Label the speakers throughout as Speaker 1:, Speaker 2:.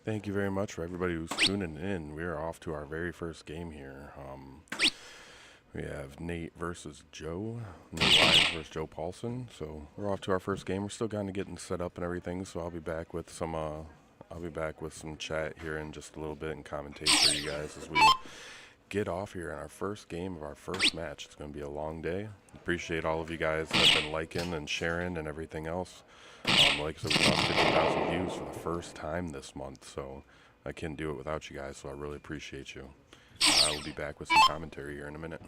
Speaker 1: Thank you very much for everybody who's tuning in. We are off to our very first game here. We have Nate versus Joe. Nate Lyons versus Joe Paulson. So we're off to our first game. We're still kind of getting set up and everything. So I'll be back with some. I'll be back with some chat here in just a little bit and commentate for you guys as we get off here in our first game of our first match. It's going to be a long day. Appreciate all of you guys that have been liking and sharing and everything else. Like I said, we got 50,000 views for the first time this month, so I can't do it without you guys, so I really appreciate you. I will be back with some commentary here in a minute.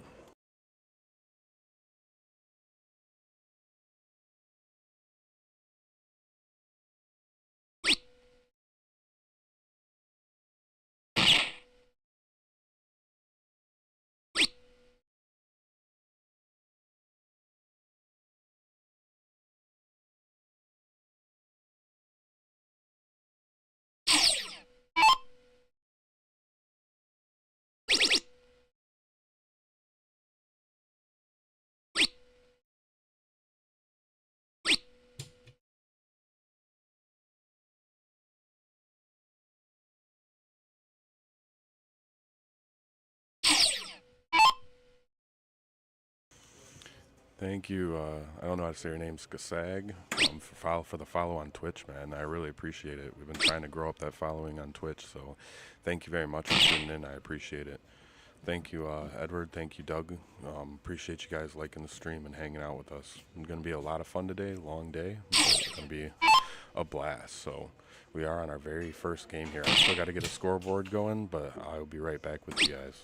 Speaker 1: Thank you. I don't know how to say your name, Skasag, for the follow on Twitch, man. I really appreciate it. We've been trying to grow up that following on Twitch, so thank you very much for tuning in. I appreciate it. Thank you, Edward. Thank you, Doug. Appreciate you guys liking the stream and hanging out with us. It's going to be a lot of fun today, long day. It's going to be a blast. So we are on our very first game here. I still got to get a scoreboard going, but I'll be right back with you guys.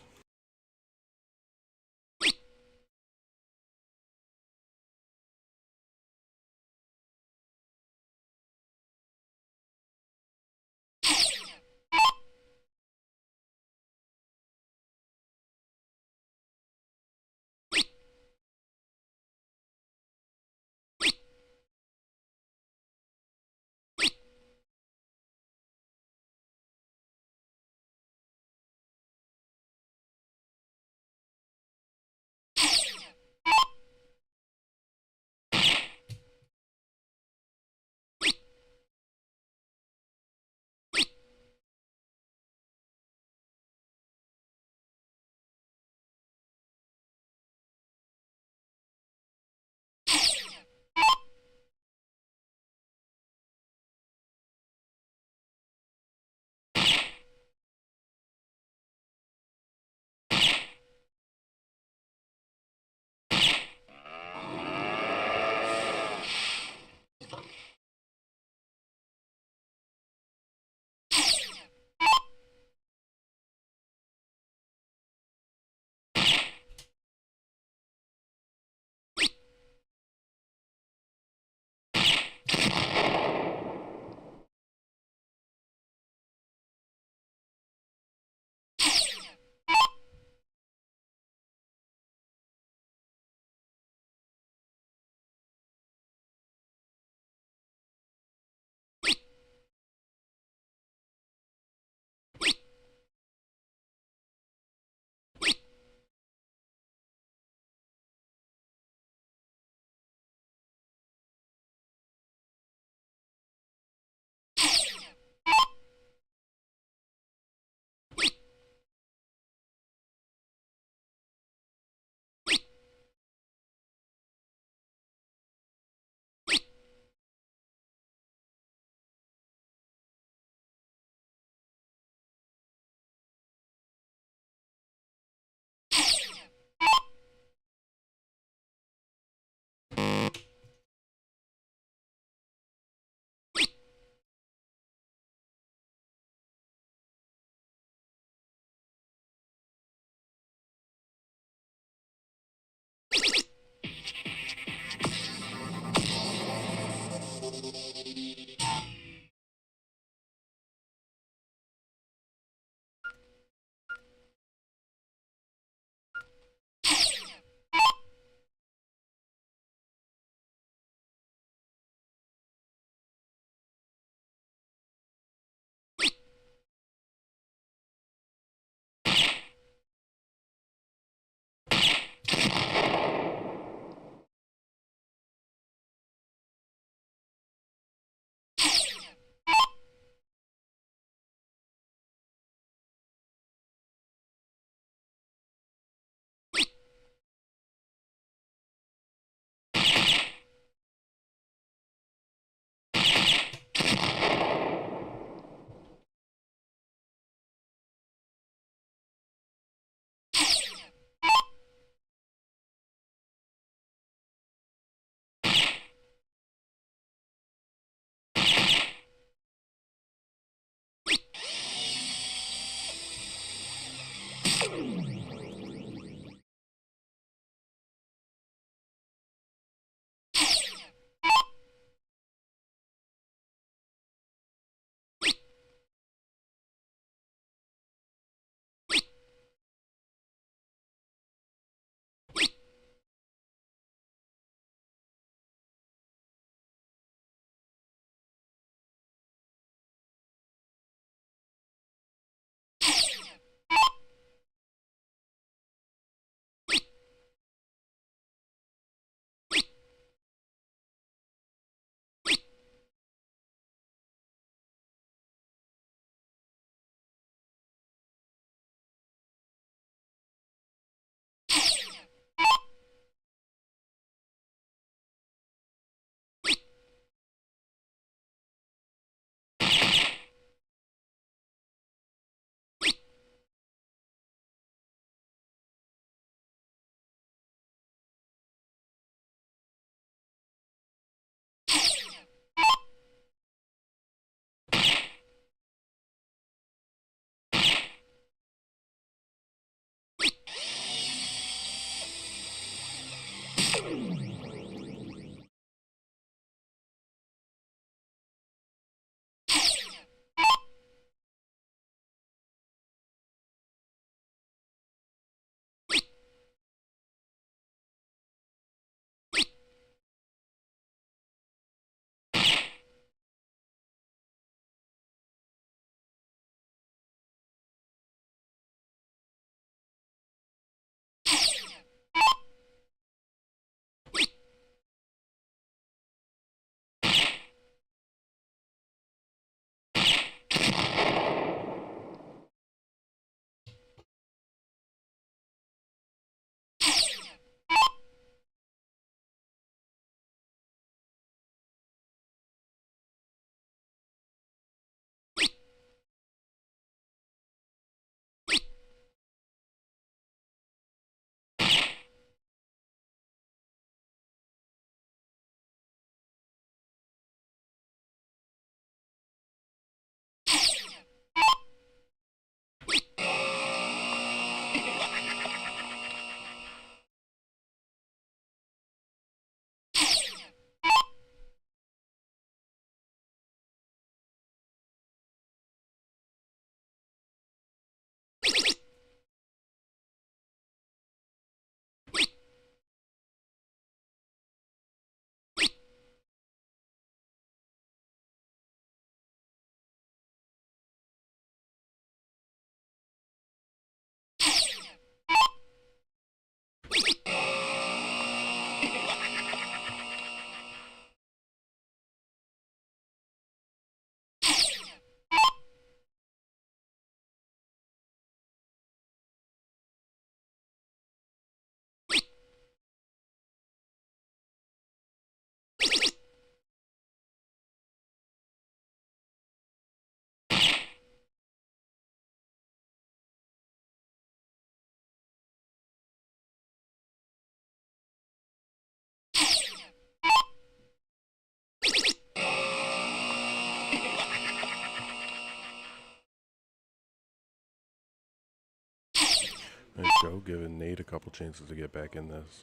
Speaker 1: Hey, Joe giving Nate a couple chances to get back in this.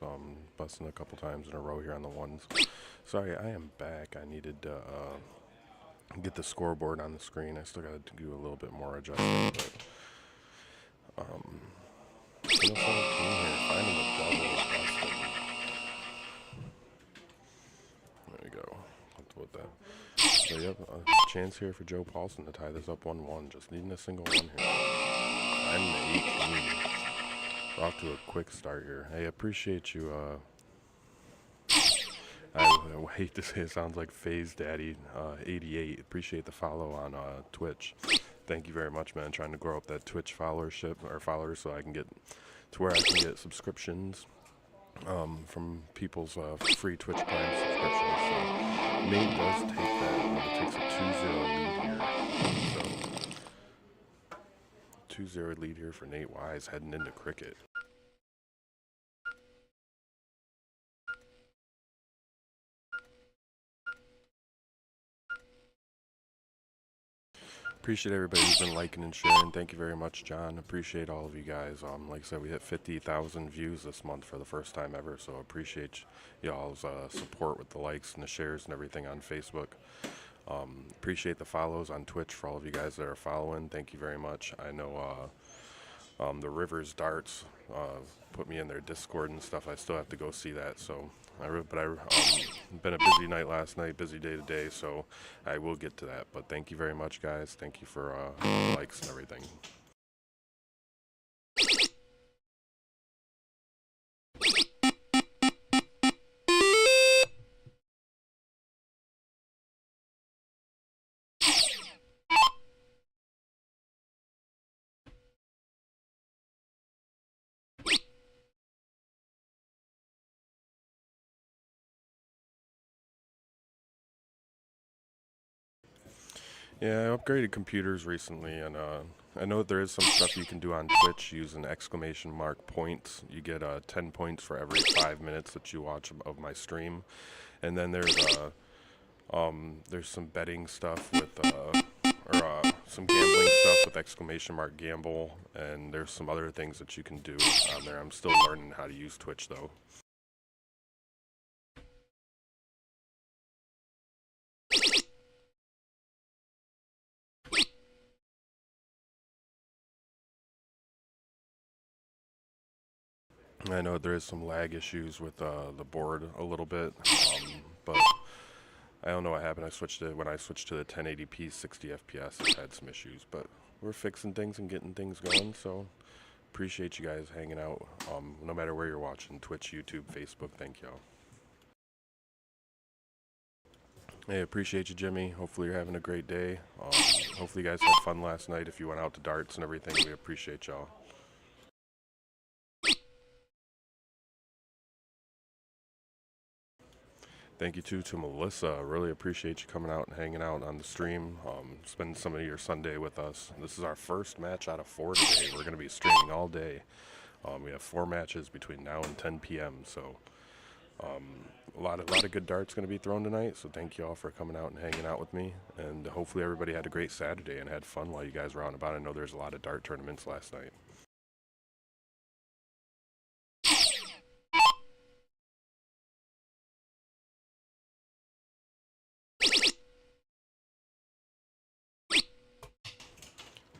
Speaker 1: Busting a couple times in a row here on the ones. Sorry, I am back. I needed to get the scoreboard on the screen. I still got to do a little bit more adjusting, but still 17 here, finding the double with Dustin. There we go. Let's put that. So yep, a chance here for Joe Paulson to tie this up 1-1. Just needing a single one here. I'm the 18. We're off to a quick start here. Hey, appreciate you. I hate to say it sounds like Phase Daddy 88. Appreciate the follow on Twitch. Thank you very much, man. Trying to grow up that Twitch followership or followers so I can get to where I can get subscriptions from people's free Twitch Prime subscriptions. So Nate does take that. It takes a 2-0 lead here. So 2-0 lead here for Nate Wise heading into cricket. Appreciate everybody who's been liking and sharing. Thank you very much, John. Appreciate all of you guys. Like I said, we hit 50,000 views this month for the first time ever, so appreciate y'all's support with the likes and the shares and everything on Facebook. Appreciate the follows on Twitch for all of you guys that are following. Thank you very much. I know the Rivers Darts put me in their Discord and stuff. I still have to go see that, so been a busy night last night, busy day today, so I will get to that. But thank you very much, guys. Thank you for likes and everything. Yeah, I upgraded computers recently, and I know that there is some stuff you can do on Twitch using exclamation mark points. You get 10 points for every 5 minutes that you watch of my stream. And then there's some betting stuff with, some gambling stuff with exclamation mark gamble, and there's some other things that you can do on there. I'm still learning how to use Twitch, though. I know there is some lag issues with the board a little bit, but I don't know what happened. When I switched to the 1080p 60 FPS, it had some issues, but we're fixing things and getting things going, so appreciate you guys hanging out, no matter where you're watching, Twitch, YouTube, Facebook. Thank y'all. Hey, appreciate you, Jimmy. Hopefully you're having a great day. Hopefully you guys had fun last night. If you went out to darts and everything, we appreciate y'all. Thank you to Melissa. Really appreciate you coming out and hanging out on the stream, spending some of your Sunday with us. This is our first match out of 4 today. We're going to be streaming all day. We have 4 matches between now and 10 p.m. So a lot of good darts going to be thrown tonight. So thank you all for coming out and hanging out with me. And hopefully everybody had a great Saturday and had fun while you guys were out and about. I know there's a lot of dart tournaments last night.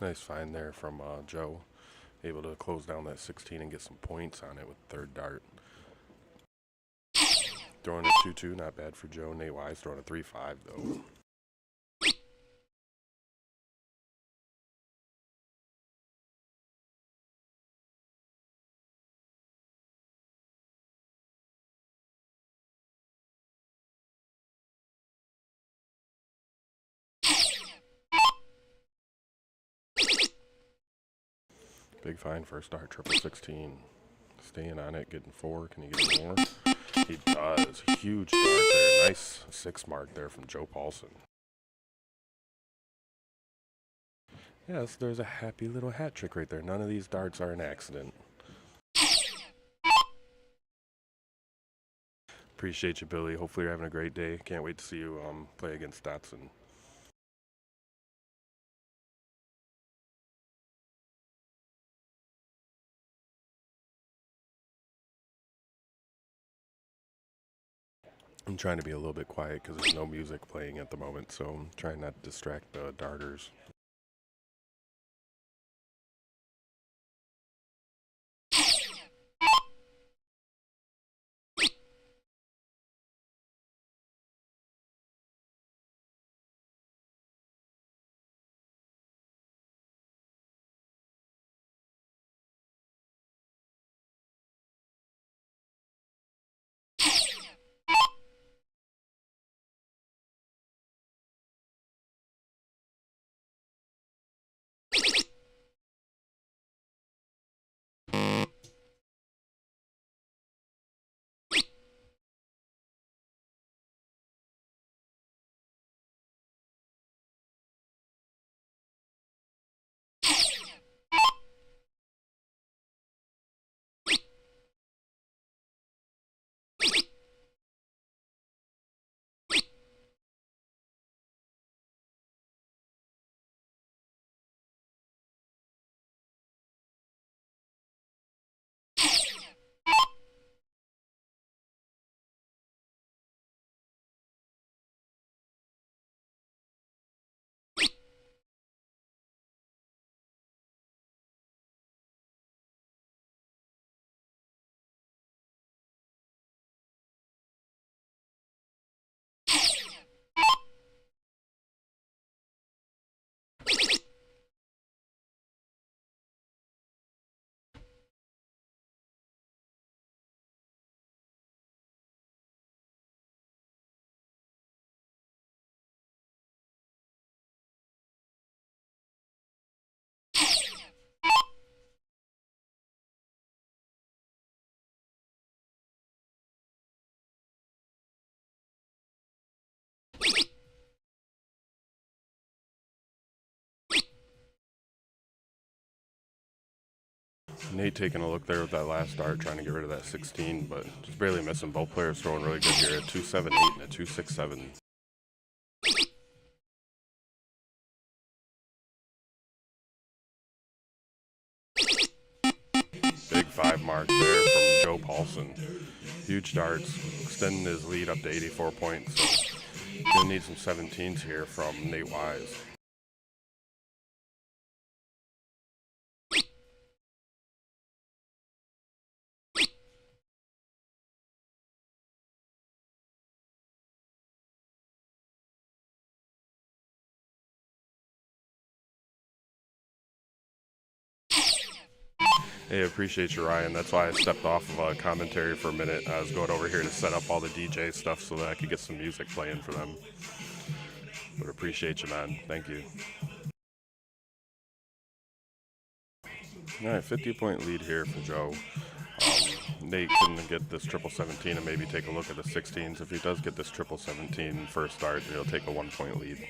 Speaker 1: Nice find there from Joe. Able to close down that 16 and get some points on it with third dart. Throwing a 2-2, not bad for Joe. Nate Wise throwing a 3-5 though. Big find first dart, triple 16. Staying on it, getting 4. Can he get more? He does. Huge dart there. Nice 6 mark there from Joe Paulson. Yes, there's a happy little hat trick right there. None of these darts are an accident. Appreciate you, Billy. Hopefully you're having a great day. Can't wait to see you play against Dotson. I'm trying to be a little bit quiet because there's no music playing at the moment, so I'm trying not to distract the darters. Nate taking a look there with that last dart, trying to get rid of that 16, but just barely missing. Both players throwing really good here at 2.78 and a 2.67. Big 5 mark there from Joe Paulson. Huge darts, extending his lead up to 84 points. So gonna need some 17s here from Nate Wise. Hey, appreciate you, Ryan. That's why I stepped off of commentary for a minute. I was going over here to set up all the DJ stuff so that I could get some music playing for them. But appreciate you, man. Thank you. All right, 50-point lead here for Joe. Nate can get this 17 and maybe take a look at the 16s. If he does get this 17 first start, he'll take a 1-point lead.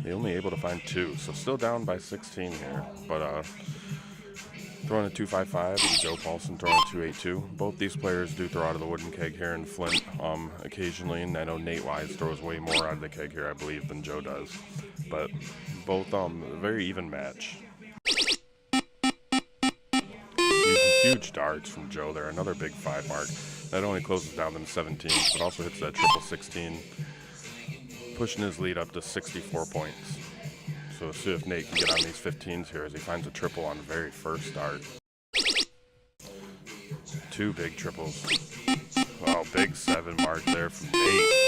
Speaker 1: He only able to find 2, so still down by 16 here. But throwing a 2.55 and Joe Paulson throwing a 2.82. Both these players do throw out of the wooden keg here in Flint occasionally, and I know Nate Wise throws way more out of the keg here, I believe, than Joe does. But both very even match. Huge darts from Joe there. Another big 5 mark. Not only closes down them 17s, but also hits that 16, pushing his lead up to 64 points. So let's see if Nate can get on these 15s here as he finds a triple on the very first start. 2 big triples. Wow, big 7 mark there from Nate.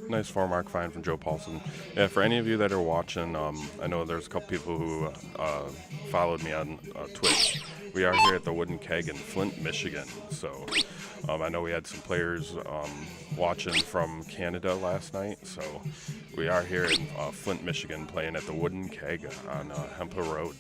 Speaker 1: Nice 4-mark find from Joe Paulson. Yeah, for any of you that are watching, I know there's a couple people who followed me on Twitch. We are here at the Wooden Keg in Flint, Michigan. So I know we had some players watching from Canada last night. So we are here in Flint, Michigan, playing at the Wooden Keg on Hempa Road.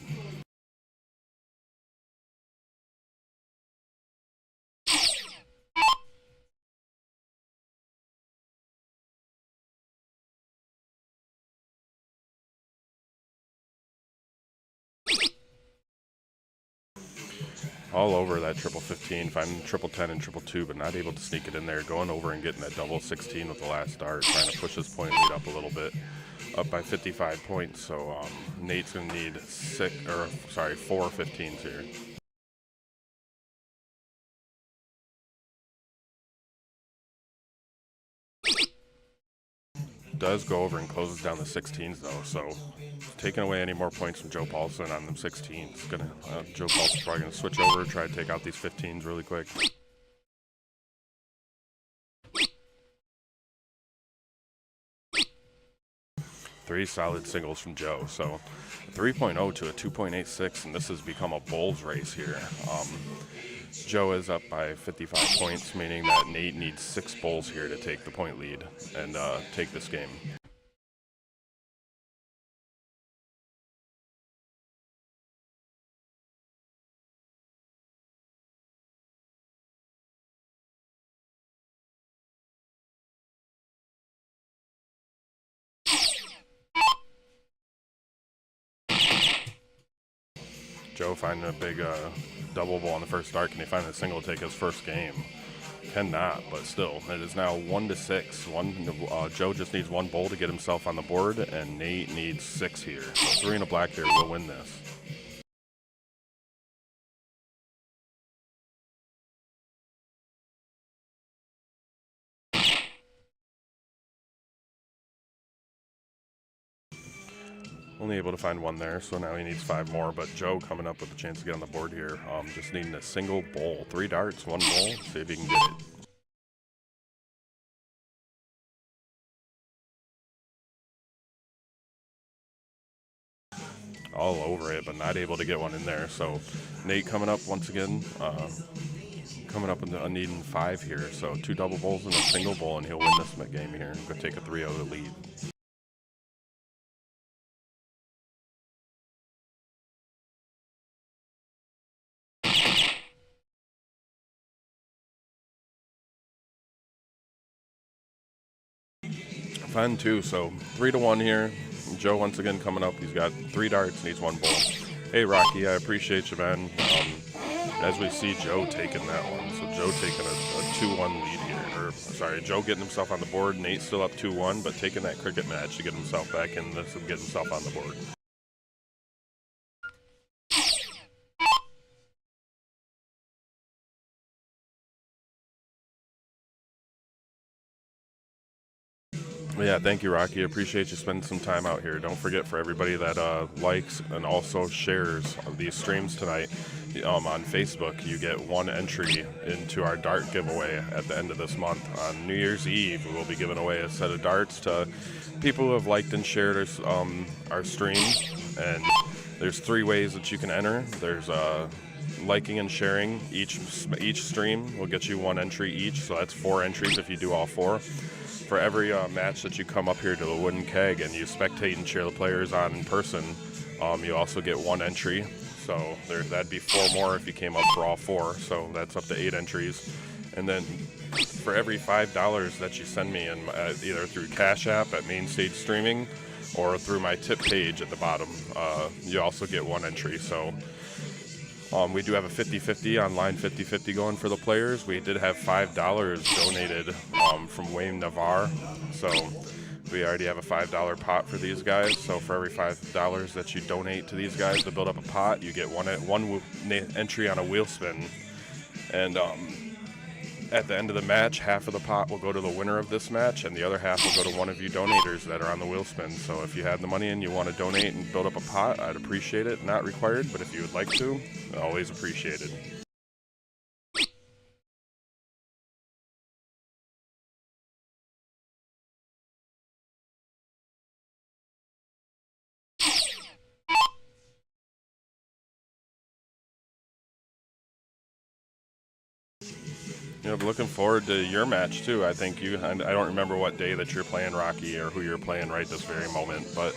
Speaker 1: All over that triple 15, finding triple 10 and triple 2, but not able to sneak it in there. Going over and getting that double 16 with the last dart, trying to push his point lead up a little bit, up by 55 points. So Nate's going to need 4 15s here. Does go over and closes down the 16s though, so taking away any more points from Joe Paulson on them 16s. Joe Paulson's probably gonna switch over, try to take out these 15s really quick. Three solid singles from Joe, so 3.0 to a 2.86, and this has become a bowls race here. Joe is up by 55 points, meaning that Nate needs 6 bowls here to take the point lead and take this game. Joe finding a big double bowl on the first dart. Can he find a single to take his first game? Cannot, but still, it is now 1-6. Joe just needs 1 bowl to get himself on the board, and Nate needs 6 here. So 3 and a black here will win this. Only able to find 1 there, so now he needs 5 more, but Joe coming up with a chance to get on the board here. Just needing a single bowl. 3 darts, 1 bowl, see if he can get it. All over it, but not able to get 1 in there, so Nate coming up once again, coming up with needing 5 here, so 2 double bowls and a single bowl, and he'll win this game here. He'll go take a 3-0 lead. Fun too, so 3-1 here. Joe once again coming up. He's got 3 darts, needs 1 bowl. Hey Rocky, I appreciate you, man. As we see Joe taking that one, so Joe taking a 2-1 lead here. Or sorry, Joe getting himself on the board. Nate still up 2-1, but taking that cricket match to get himself back in this and get himself on the board. Yeah, thank you, Rocky. Appreciate you spending some time out here. Don't forget, for everybody that likes and also shares these streams tonight on Facebook, you get 1 entry into our dart giveaway at the end of this month. On New Year's Eve, we will be giving away a set of darts to people who have liked and shared our stream. And there's 3 ways that you can enter. There's liking and sharing each stream will get you 1 entry each, so that's 4 entries if you do all 4. For every match that you come up here to the wooden keg and you spectate and cheer the players on in person, you also get 1 entry. So that'd be 4 more if you came up for all 4. So that's up to 8 entries. And then for every $5 that you send me, in either through Cashapp at MainStageStreaming or through my tip page at the bottom, you also get 1 entry. So we do have a 50-50 online 50-50 going for the players. We did have $5 donated from Wayne Navarre, so we already have a $5 pot for these guys. So for every $5 that you donate to these guys to build up a pot, you get one entry on a wheel spin. And at the end of the match, half of the pot will go to the winner of this match, and the other half will go to one of you donators that are on the wheel spin. So if you have the money and you want to donate and build up a pot, I'd appreciate it. Not required, but if you would like to, always appreciated. Yep, looking forward to your match too. I think I don't remember what day that you're playing, Rocky, or who you're playing right this very moment, but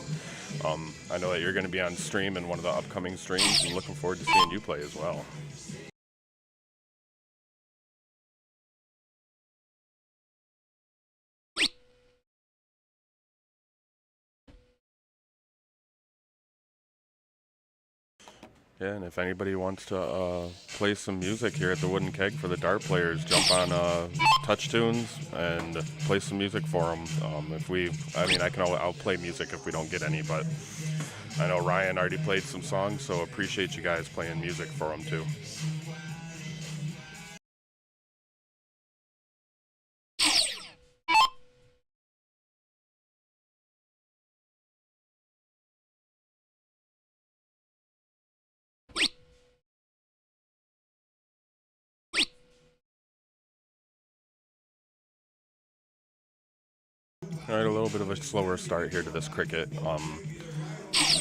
Speaker 1: I know that you're going to be on stream in one of the upcoming streams, and looking forward to seeing you play as well. Yeah, and if anybody wants to play some music here at the Wooden Keg for the dart players, jump on Touch Tunes and play some music for them. I'll play music if we don't get any, but I know Ryan already played some songs, so appreciate you guys playing music for him too. All right, a little bit of a slower start here to this cricket.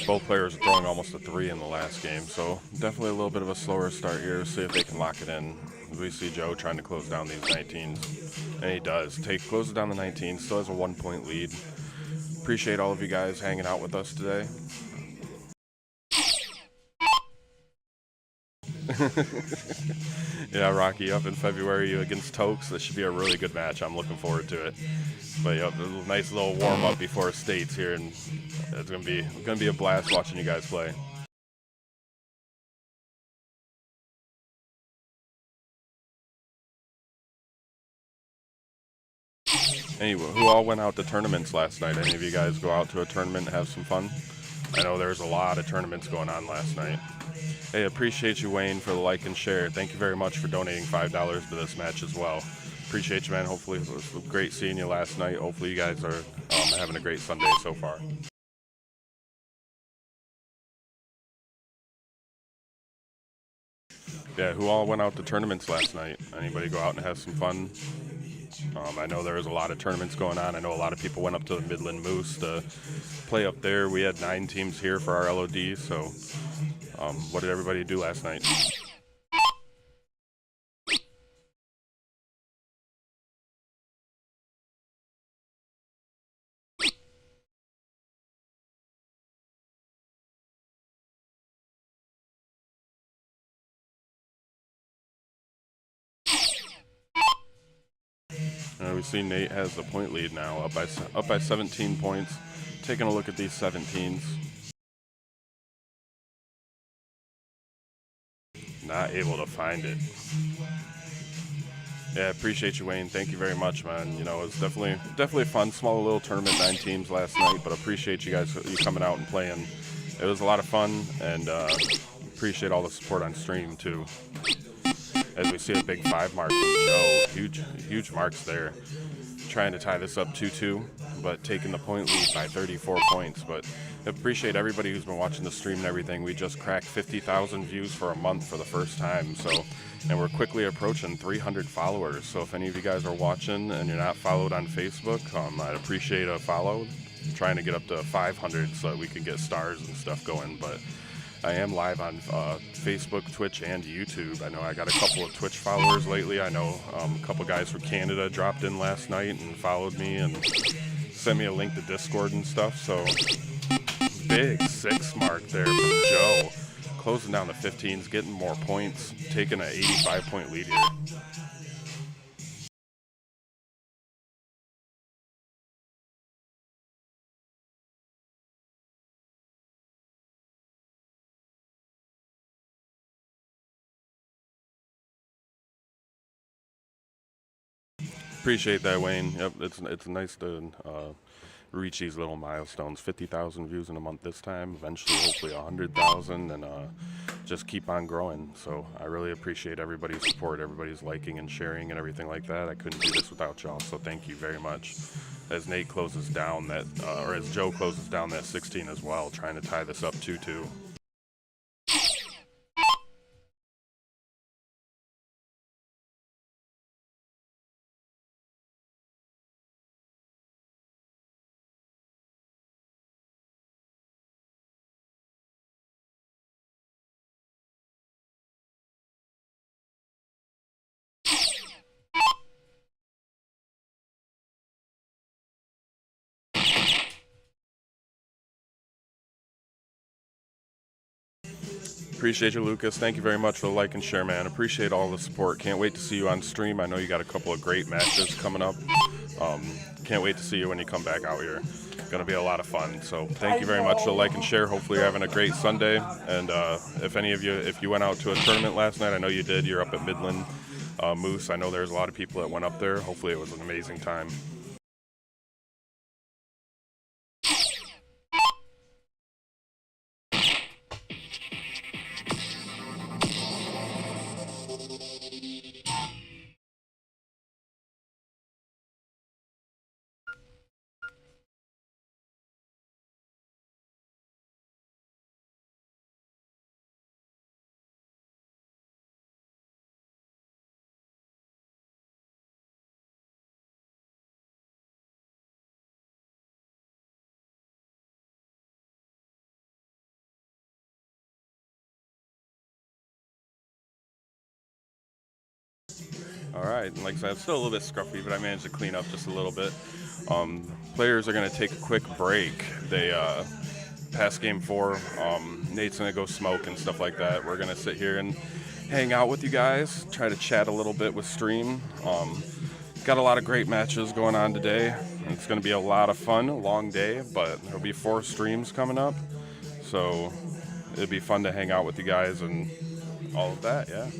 Speaker 1: Both players are throwing almost a 3 in the last game, so definitely a little bit of a slower start here. See if they can lock it in. We see Joe trying to close down these 19s, and he does. Closes down the 19s, still has a 1-point lead. Appreciate all of you guys hanging out with us today. Yeah, Rocky, up in February against Tokes. This should be a really good match. I'm looking forward to it. But yep, a nice little warm up before states here, and it's gonna be a blast watching you guys play. Anyway, who all went out to tournaments last night? Any of you guys go out to a tournament and have some fun? I know there's a lot of tournaments going on last night. Hey, appreciate you, Wayne, for the like and share. Thank you very much for donating $5 to this match as well. Appreciate you, man. Hopefully it was great seeing you last night. Hopefully you guys are having a great Sunday so far. Yeah, who all went out to tournaments last night? Anybody go out and have some fun? I know there was a lot of tournaments going on. I know a lot of people went up to the Midland Moose to play up there. We had 9 teams here for our LOD, so what did everybody do last night? We see Nate has the point lead now, up by 17 points. Taking a look at these 17s. Not able to find it. Yeah, appreciate you, Wayne. Thank you very much, man. You know, it was definitely a fun, small little tournament, 9 teams last night, but appreciate you guys coming out and playing. It was a lot of fun, and appreciate all the support on stream too. As we see a big 5 mark from Joe, huge marks there. Trying to tie this up 2-2, but taking the point lead by 34 points. But appreciate everybody who's been watching the stream and everything. We just cracked 50,000 views for a month for the first time, and we're quickly approaching 300 followers. So if any of you guys are watching and you're not followed on Facebook, I'd appreciate a follow. I'm trying to get up to 500 so that we can get stars and stuff going, but I am live on Facebook, Twitch, and YouTube. I know I got a couple of Twitch followers lately. I know a couple guys from Canada dropped in last night and followed me and sent me a link to Discord and stuff. So big 6 mark there from Joe. Closing down the 15s, getting more points, taking an 85-point lead here. Appreciate that, Wayne. Yep, it's nice to reach these little milestones. 50,000 views in a month this time. Eventually, hopefully 100,000, and just keep on growing. So I really appreciate everybody's support, everybody's liking and sharing and everything like that. I couldn't do this without y'all. So thank you very much. As Nate closes down that, or as Joe closes down that 16 as well, trying to tie this up 2-2. Appreciate you, Lucas. Thank you very much for the like and share, man. Appreciate all the support. Can't wait to see you on stream. I know you got a couple of great matches coming up. Can't wait to see you when you come back out here. Going to be a lot of fun. So thank you very much for the like and share. Hopefully you're having a great Sunday. And if any of you, if you went out to a tournament last night, I know you did. You're up at Midland Moose. I know there's a lot of people that went up there. Hopefully it was an amazing time. All right, and like I said, I'm still a little bit scruffy, but I managed to clean up just a little bit. Players are going to take a quick break. They past game 4, Nate's going to go smoke and stuff like that. We're going to sit here and hang out with you guys, try to chat a little bit with stream. Got a lot of great matches going on today. It's going to be a lot of fun, a long day, but there'll be 4 streams coming up. So it'll be fun to hang out with you guys and all of that, yeah.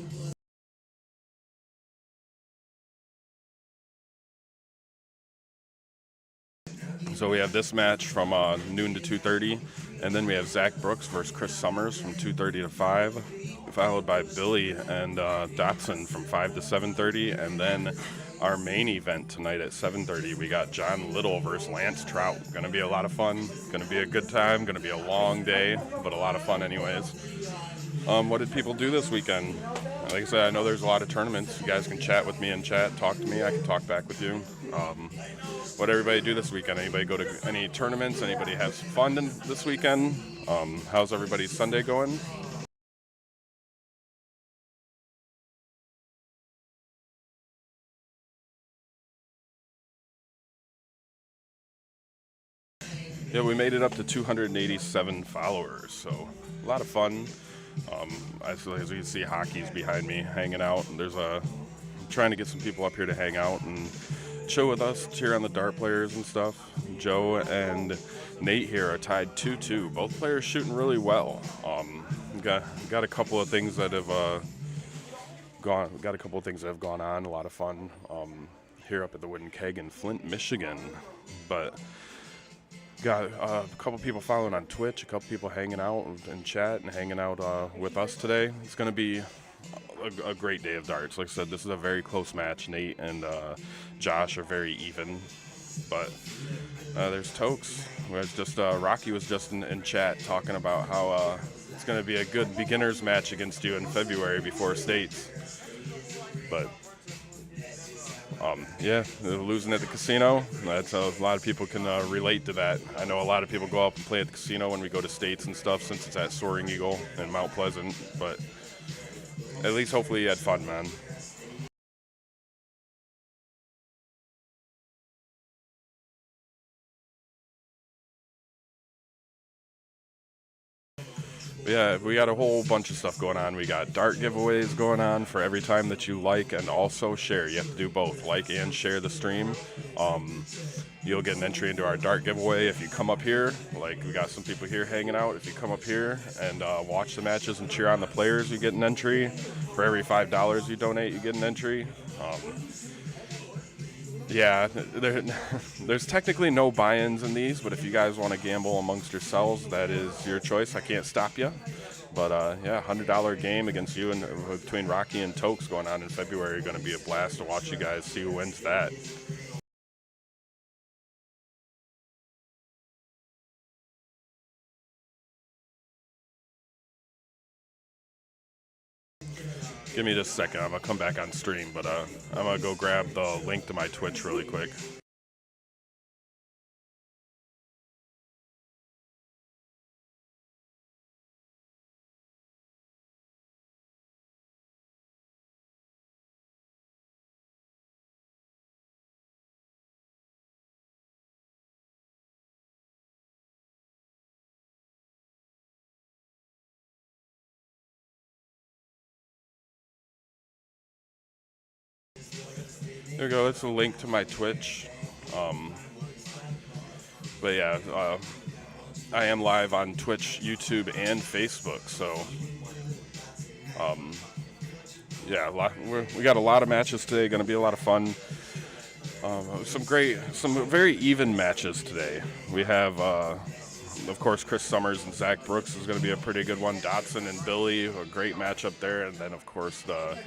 Speaker 1: So we have this match from noon to 2:30, and then we have Zach Brooks versus Chris Summers from 2:30 to 5, followed by Billy and Dotson from 5 to 7:30, and then our main event tonight at 7:30, we got John Little versus Lance Trout. Going to be a lot of fun. Going to be a good time. Going to be a long day, but a lot of fun anyways. What did people do this weekend? Like I said, I know there's a lot of tournaments. You guys can chat with me in chat, talk to me. I can talk back with you. What did everybody do this weekend? Anybody go to any tournaments? Anybody have some fun this weekend? How's everybody's Sunday going? Yeah, we made it up to 287 followers, so a lot of fun. As you can see, hockey's behind me, hanging out. And there's trying to get some people up here to hang out and chill with us, cheer on the dart players and stuff. Joe and Nate here are tied 2-2. Both players shooting really well. Got a couple of things that have gone on. A lot of fun here up at the Wooden Keg in Flint, Michigan. But got a couple people following on Twitch, a couple people hanging out in chat and hanging out with us today. It's going to be a great day of darts. Like I said, this is a very close match. Nate and Josh are very even. But there's Tokes. Rocky was just in chat talking about how it's going to be a good beginner's match against you in February before states. But yeah, losing at the casino, that's a lot of people can relate to that. I know a lot of people go up and play at the casino when we go to states and stuff, since it's at Soaring Eagle and Mount Pleasant, but at least hopefully you had fun, man. Yeah, we got a whole bunch of stuff going on. We got dart giveaways going on for every time that you like and also share. You have to do both, like and share the stream. You'll get an entry into our dart giveaway if you come up here. Like, we got some people here hanging out. If you come up here and watch the matches and cheer on the players, you get an entry. For every $5 you donate, you get an entry. Yeah, there's technically no buy-ins in these, but if you guys want to gamble amongst yourselves, that is your choice. I can't stop you. But yeah, $100 game against you and between Rocky and Tokes going on in February. Going to be a blast to watch you guys see who wins that. Give me just a second. I'm going to come back on stream, but I'm going to go grab the link to my Twitch really quick. There we go. It's a link to my Twitch. But yeah, I am live on Twitch, YouTube, and Facebook. So yeah, we got a lot of matches today. Going to be a lot of fun. Some very even matches today. We have, of course, Chris Summers and Zach Brooks is going to be a pretty good one. Dotson and Billy, a great matchup there. And then, of course, the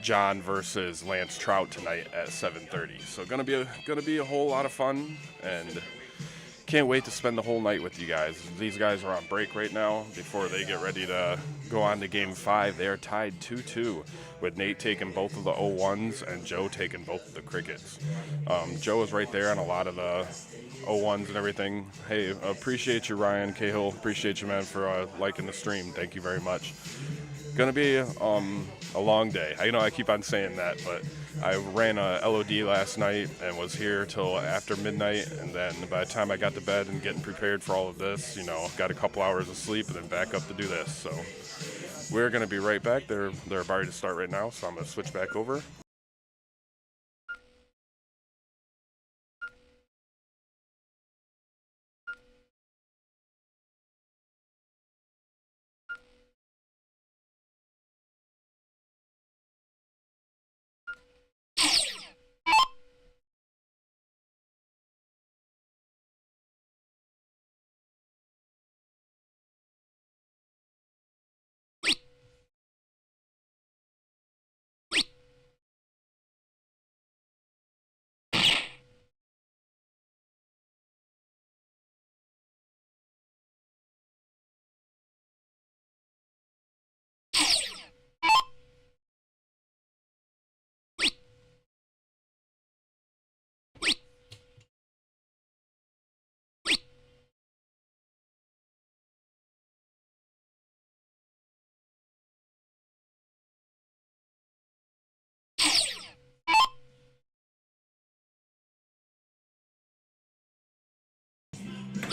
Speaker 1: John versus Lance Trout tonight at 7:30. So gonna be a whole lot of fun, and can't wait to spend the whole night with you guys. These guys are on break right now before they get ready to go on to Game 5. They are tied 2-2 with Nate taking both of the 0-1s and Joe taking both of the crickets. Joe is right there on a lot of the 0-1s and everything. Hey, appreciate you, Ryan Cahill. Appreciate you, man, for liking the stream. Thank you very much. Gonna be a long day. I know I keep on saying that, but I ran a LOD last night and was here till after midnight, and then by the time I got to bed and getting prepared for all of this, got a couple hours of sleep and then back up to do this. So we're gonna be right back. They're about to start right now, so I'm gonna switch back over.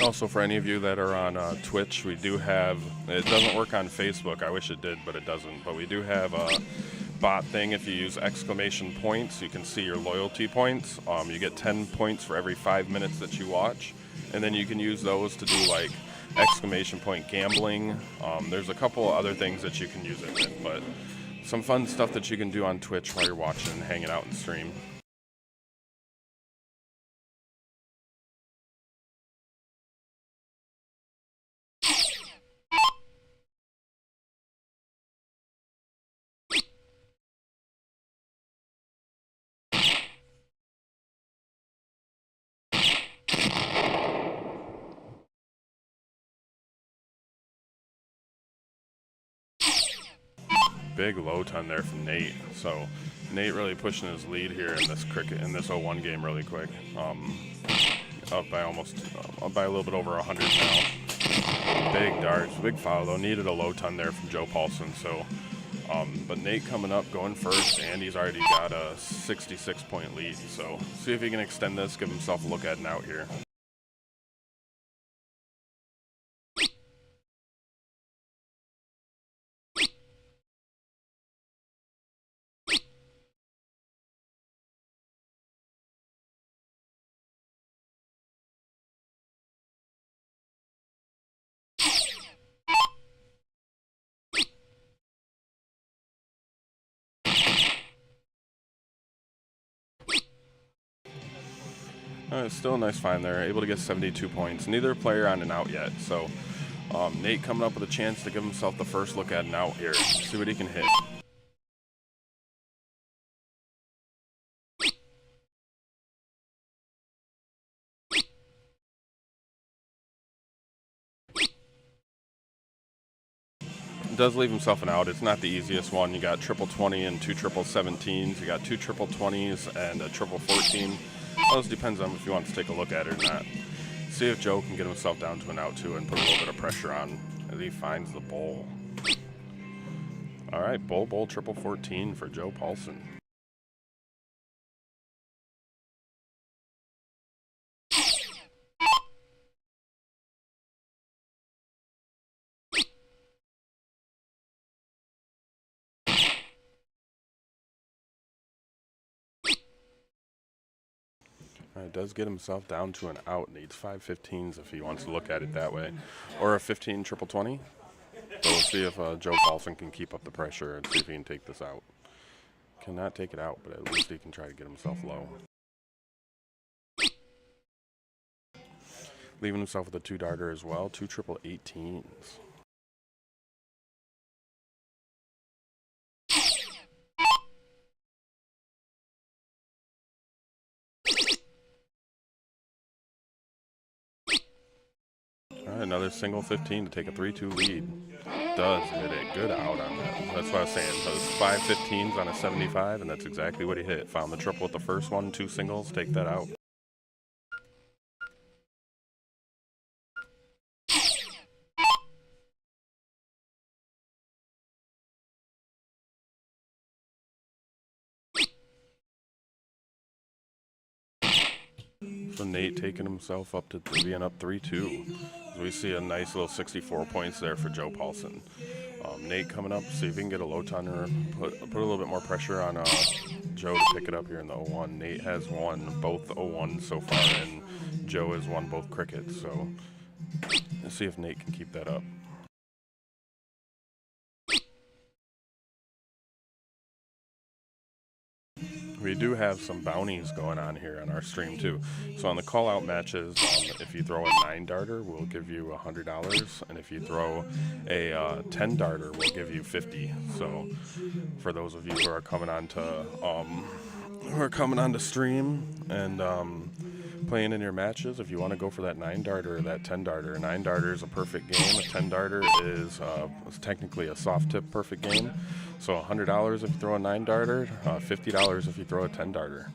Speaker 1: Also, for any of you that are on Twitch, we do have, it doesn't work on Facebook. I wish it did, but it doesn't. But we do have a bot thing. If you use exclamation points, you can see your loyalty points. You get 10 points for every 5 minutes that you watch. And then you can use those to do like exclamation point gambling. There's a couple other things that you can use it with, but some fun stuff that you can do on Twitch while you're watching and hanging out in stream. Big low ton there from Nate. So Nate really pushing his lead here in this 0-1 game really quick. Up by a little bit over 100 now. Big darts, big foul though. Needed a low ton there from Joe Paulson. So, but Nate coming up, going first, and he's already got a 66-point lead. So see if he can extend this, give himself a look at an out here. Still a nice find there, able to get 72 points. Neither player on an out yet, so Nate coming up with a chance to give himself the first look at an out here. See what he can hit. Does leave himself an out. It's not the easiest one. You got triple 20 and 2 triple 17s. You got 2 triple 20s and a triple 14. Well, this depends on if you want to take a look at it or not. See if Joe can get himself down to an out too and put a little bit of pressure on as he finds the bowl. All right, bowl triple 14 for Joe Paulson. It does get himself down to an out. Needs 5 15s if he wants to look at it that way. Or a 15 triple 20. So we'll see if Joe Paulson can keep up the pressure and see if he can take this out. Cannot take it out, but at least he can try to get himself low. Leaving himself with a 2-darter as well. 2 triple 18s. All right, another single 15 to take a 3-2 lead. Does hit it. Good out on that. That's what I was saying. Those 5 15s on a 75, and that's exactly what he hit. Found the triple with the first one, 2 singles, take that out. So Nate taking himself up to being up 3-2. So we see a nice little 64 points there for Joe Paulson. Nate coming up, see if he can get a low tonner, put a little bit more pressure on Joe to pick it up here in the 0-1. Nate has won both 0-1s so far, and Joe has won both crickets. So let's see if Nate can keep that up. We do have some bounties going on here on our stream too. So on the call-out matches, if you throw a 9-darter, we'll give you $100, and if you throw a 10-darter, we'll give you $50. So for those of you who are coming on to stream and playing in your matches, if you want to go for that 9-darter or that 10-darter, a 9-darter is a perfect game. A 10-darter is technically a soft tip perfect game. So $100 if you throw a 9-darter, $50 if you throw a 10-darter.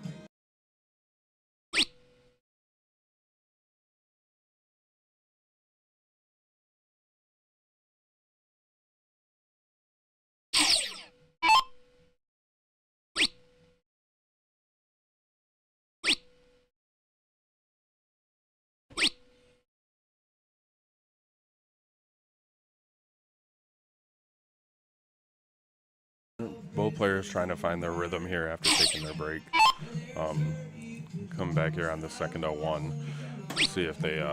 Speaker 1: Both players trying to find their rhythm here after taking their break. Come back here on the second 0-1. See if they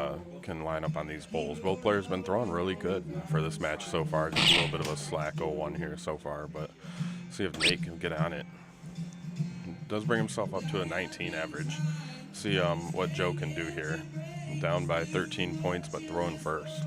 Speaker 1: can line up on these bowls. Both players have been throwing really good for this match so far. Just a little bit of a slack 0-1 here so far, but see if Nate can get on it. Does bring himself up to a 19 average. See what Joe can do here. Down by 13 points, but throwing first.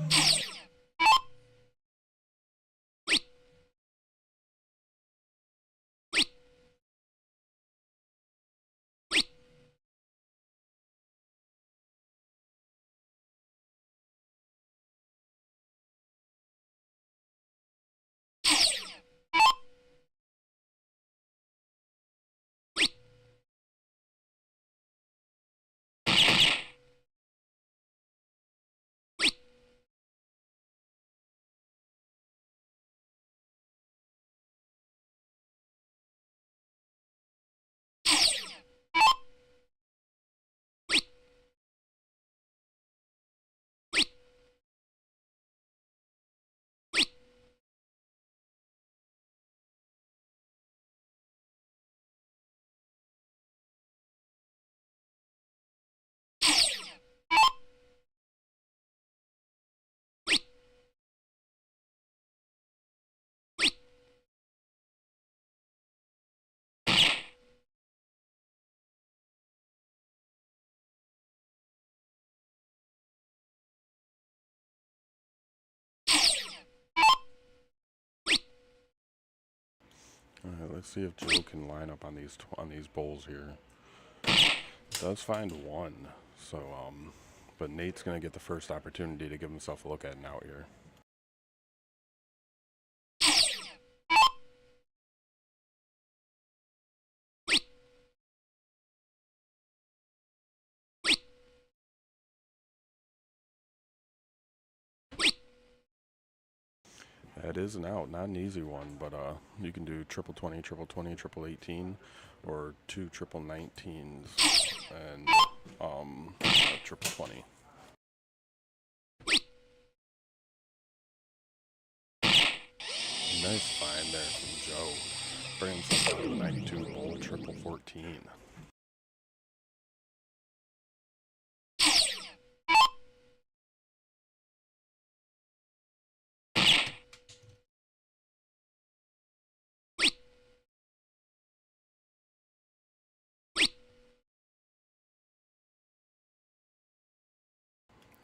Speaker 1: All right, let's see if Joe can line up on these bowls here. Does find one, so but Nate's gonna get the first opportunity to give himself a look at an out here. That is an out, not an easy one, but you can do triple 20, triple 20, triple 18, or 2 triple 19s and triple 20. Nice find there from Joe. Brings himself up to 92 bowl triple 14.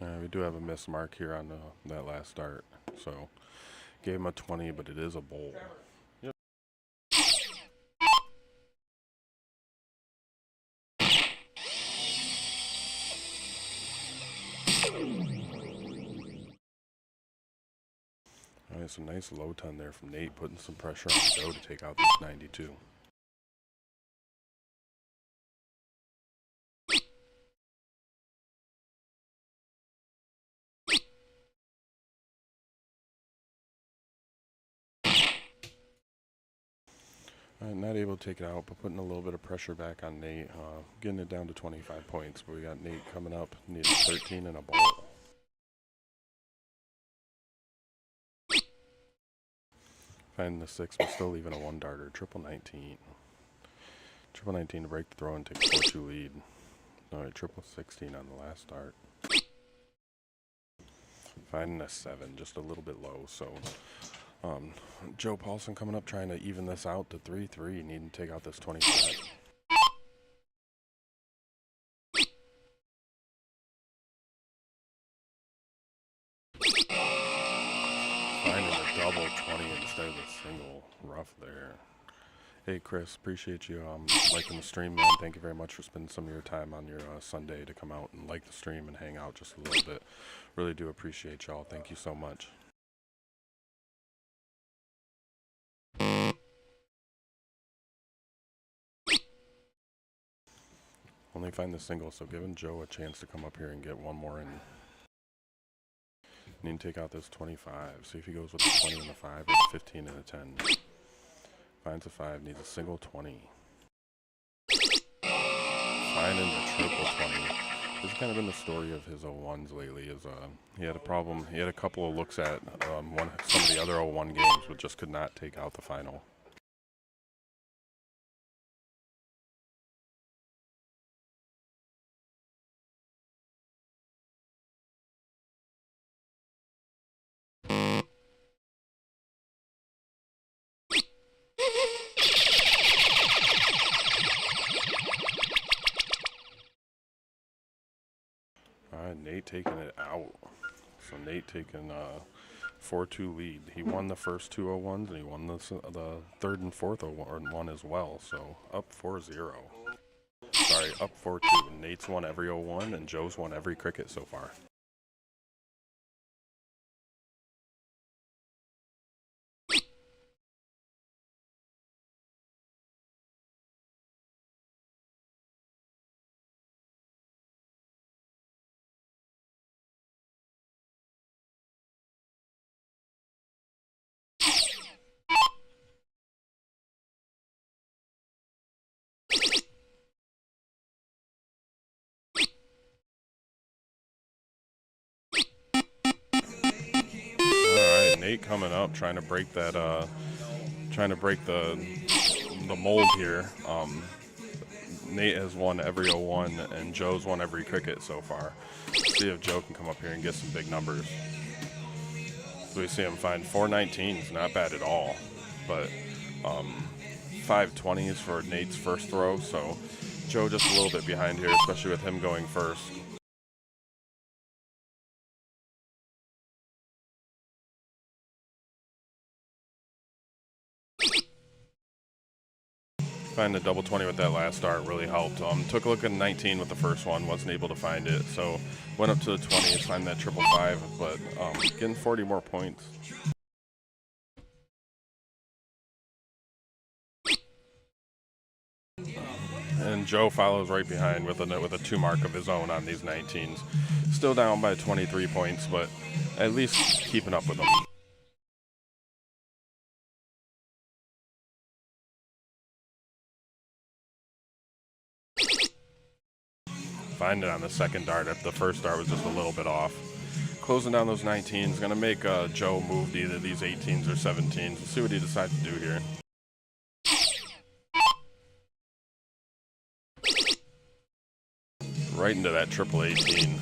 Speaker 1: We do have a miss mark here on that last start. So gave him a 20, but it is a bowl. Yep. All right, so nice low ton there from Nate, putting some pressure on Joe to take out this 92. Not able to take it out, but putting a little bit of pressure back on Nate, getting it down to 25 points. But we got Nate coming up, needing 13 and a ball. Finding the 6, but still leaving a 1-darter. Triple 19. Triple 19 to break the throw and take a 4-2 lead. Alright, triple 16 on the last start. Finding a 7, just a little bit low. So Joe Paulson coming up trying to even this out to 3-3, needing to take out this 25. Finding a double 20 instead of a single. Rough there. Hey Chris, appreciate you liking the stream, man. Thank you very much for spending some of your time on your Sunday to come out and like the stream and hang out just a little bit. Really do appreciate y'all. Thank you so much. Only find the single, so giving Joe a chance to come up here and get one more in. Need to take out this 25. See if he goes with the 20 and the 5 or the 15 and a 10. Finds a 5, needs a single 20. Finding the triple 20. This has kind of been the story of his 01s lately. Is he had a problem. He had a couple of looks at some of the other 01 games, but just could not take out the final. Nate taking it out. So Nate taking a 4-2 lead. He won the first 2 01s and he won the third and fourth 01 as well. So up 4-0. Sorry, up 4-2. Nate's won every 01 and Joe's won every cricket so far. Nate coming up, trying to break that, the mold here. Nate has won every 01, and Joe's won every cricket so far. Let's see if Joe can come up here and get some big numbers. So we see him find 419s, not bad at all, but 520s for Nate's first throw. So Joe just a little bit behind here, especially with him going first. Find the double 20 with that last start really helped. Took a look at 19 with the first one, wasn't able to find it, so went up to the 20s, find that triple 5, but getting 40 more points. And Joe follows right behind with a 2 mark of his own on these 19s. Still down by 23 points, but at least keeping up with them. Find it on the second dart. If the first dart was just a little bit off. Closing down those 19s. Going to make Joe move to either these 18s or 17s. Let's see what he decides to do here. Right into that triple 18.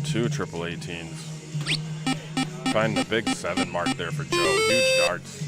Speaker 1: 2 triple 18s. Finding the big 7 mark there for Joe. Huge darts.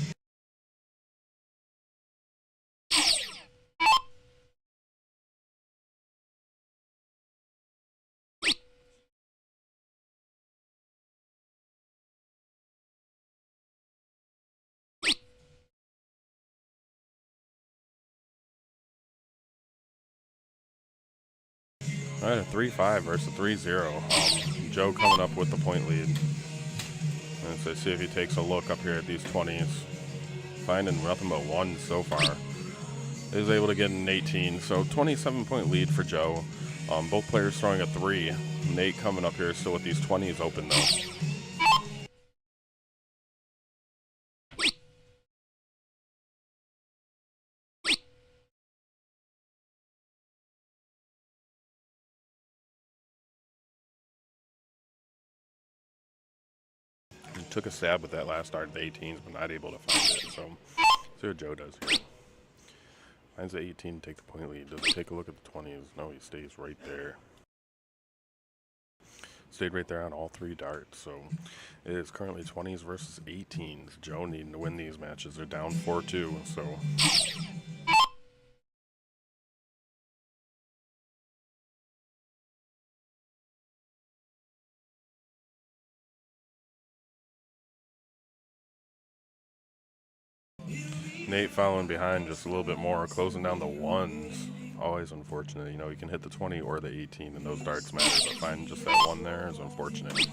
Speaker 1: All right, a 3-5 versus a 3-0. Joe coming up with the point lead. And so see if he takes a look up here at these 20s. Finding nothing but ones so far. Is able to get an 18, so 27-point lead for Joe. Both players throwing a 3. Nate coming up here still with these 20s open though. He took a stab with that last dart of the 18s, but not able to find it, so see what Joe does here. Finds the 18 to take the point lead. Doesn't take a look at the 20s. No, he stays right there. Stayed right there on all 3 darts, so it is currently 20s versus 18s. Joe needing to win these matches. They're down 4-2, so Nate following behind just a little bit more, closing down the ones. Always unfortunate. You know, you can hit the 20 or the 18, and those darts matter, but finding just that one there is unfortunate.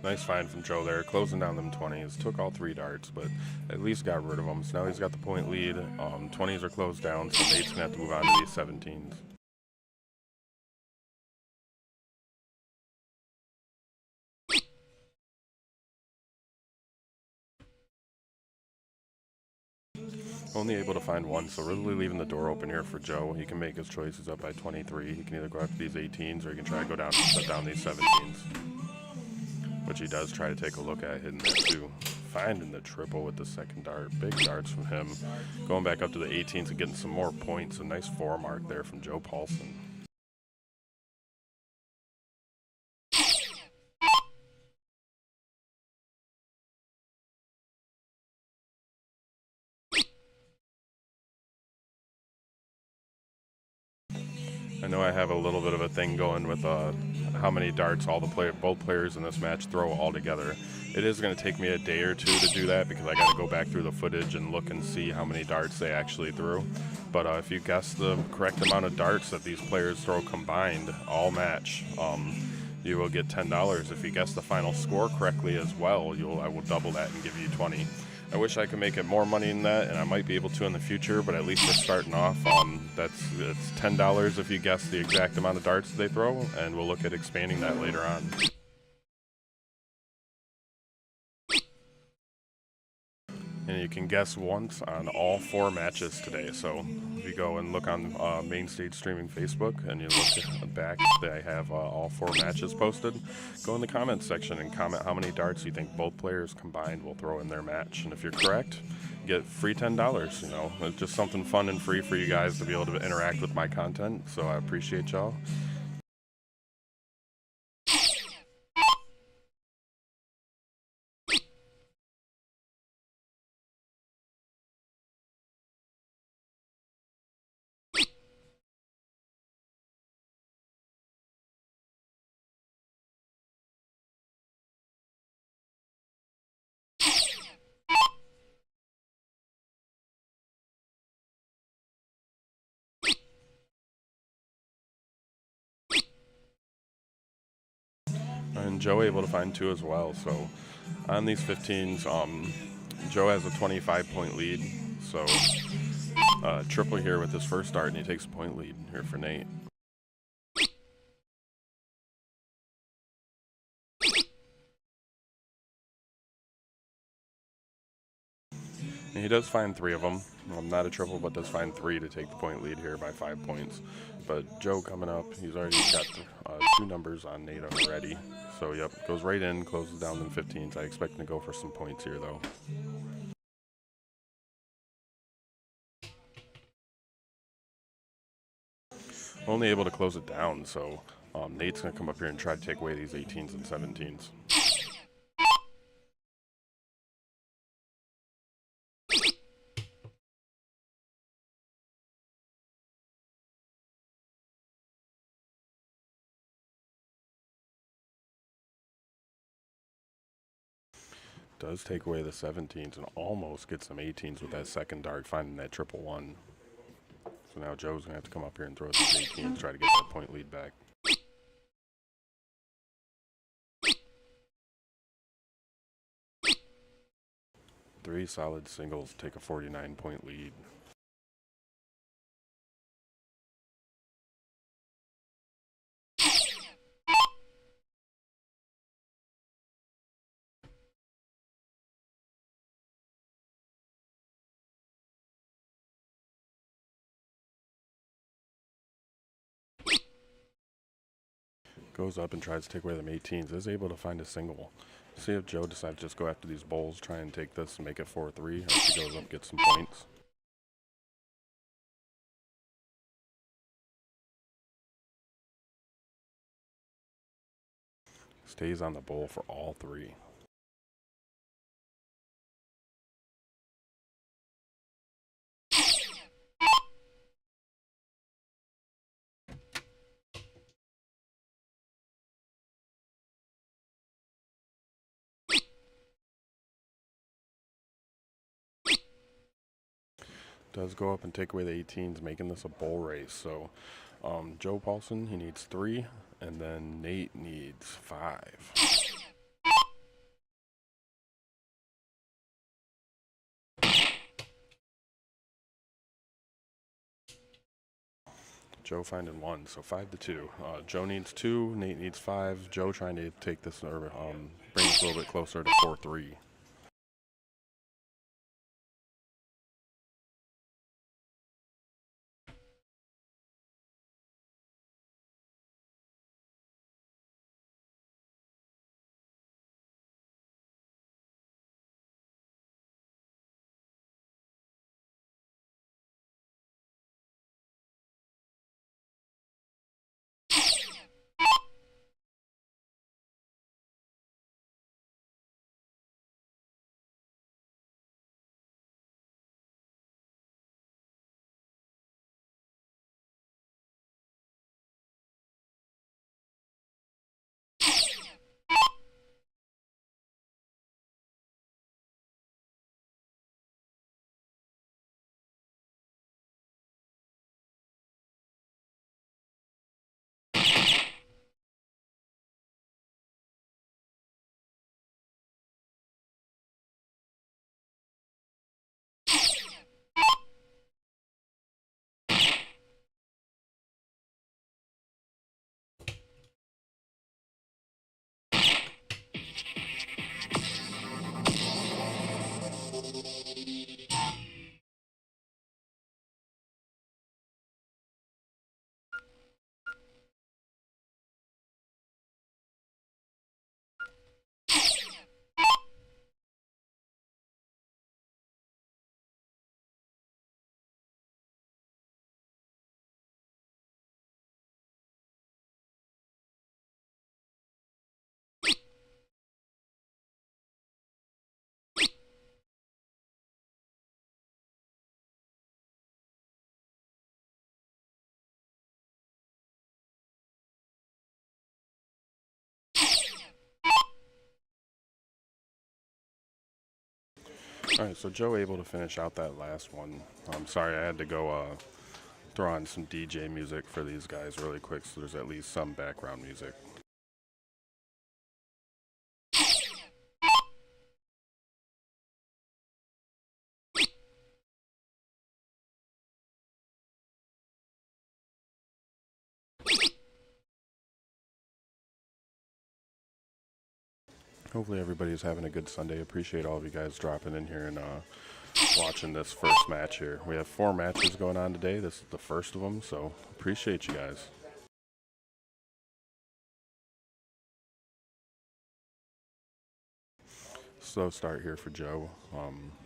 Speaker 1: Nice find from Joe there, closing down them 20s. Took all 3 darts, but at least got rid of them. So now he's got the point lead. 20s are closed down, so Nate's going to have to move on to these 17s. Only able to find one, so really leaving the door open here for Joe. He can make his choices up by 23. He can either go after these 18s or he can try to go down and shut down these 17s. Which he does try to take a look at, hitting that too. Finding the triple with the second dart. Big darts from him. Going back up to the 18s and getting some more points. A nice 4 mark there from Joe Paulson. I know I have a little bit of a thing going with how many darts both players in this match throw all together. It is going to take me a day or 2 to do that because I got to go back through the footage and look and see how many darts they actually threw. But if you guess the correct amount of darts that these players throw combined all match, you will get $10. If you guess the final score correctly as well, I will double that and give you 20. I wish I could make it more money than that, and I might be able to in the future, but at least we're starting off. It's $10 if you guess the exact amount of darts they throw, and we'll look at expanding that later on. And you can guess once on all 4 matches today. So if you go and look on MainStageStreaming Facebook and you look back, I have all 4 matches posted. Go in the comments section and comment how many darts you think both players combined will throw in their match. And if you're correct, get free $10. You know, it's just something fun and free for you guys to be able to interact with my content. So I appreciate y'all. And Joe able to find 2 as well. So on these 15s, Joe has a 25-point lead. So triple here with his first dart, and he takes a point lead here for Nate. And he does find 3 of them. Not a triple, but does find 3 to take the point lead here by 5 points. But Joe coming up, he's already got 2 numbers on Nate already. So, yep, goes right in, closes down them 15s. I expect him to go for some points here, though. Only able to close it down, so Nate's going to come up here and try to take away these 18s and 17s. Does take away the 17s and almost gets some 18s with that second dart, finding that triple one. So now Joe's going to have to come up here and throw these 18s, try to get that point lead back. Three solid singles take a 49-point lead. Goes up and tries to take away them 18s. Is able to find a single. See if Joe decides to just go after these bowls, try and take this and make it 4-3. Or if he goes up, gets some points. Stays on the bowl for all three. Does go up and take away the 18s, making this a bowl race. So Joe Paulson, he needs 3, and then Nate needs 5. Joe finding 1, so 5-2. Joe needs 2, Nate needs 5. Joe trying to take this, or bring this a little bit closer to 4-3. Alright, so Joe able to finish out that last one. I'm sorry, I had to go throw on some DJ music for these guys really quick so there's at least some background music. Hopefully everybody's having a good Sunday. Appreciate all of you guys dropping in here and watching this first match here. We have 4 matches going on today. This is the first of them, so appreciate you guys. Slow start here for Joe.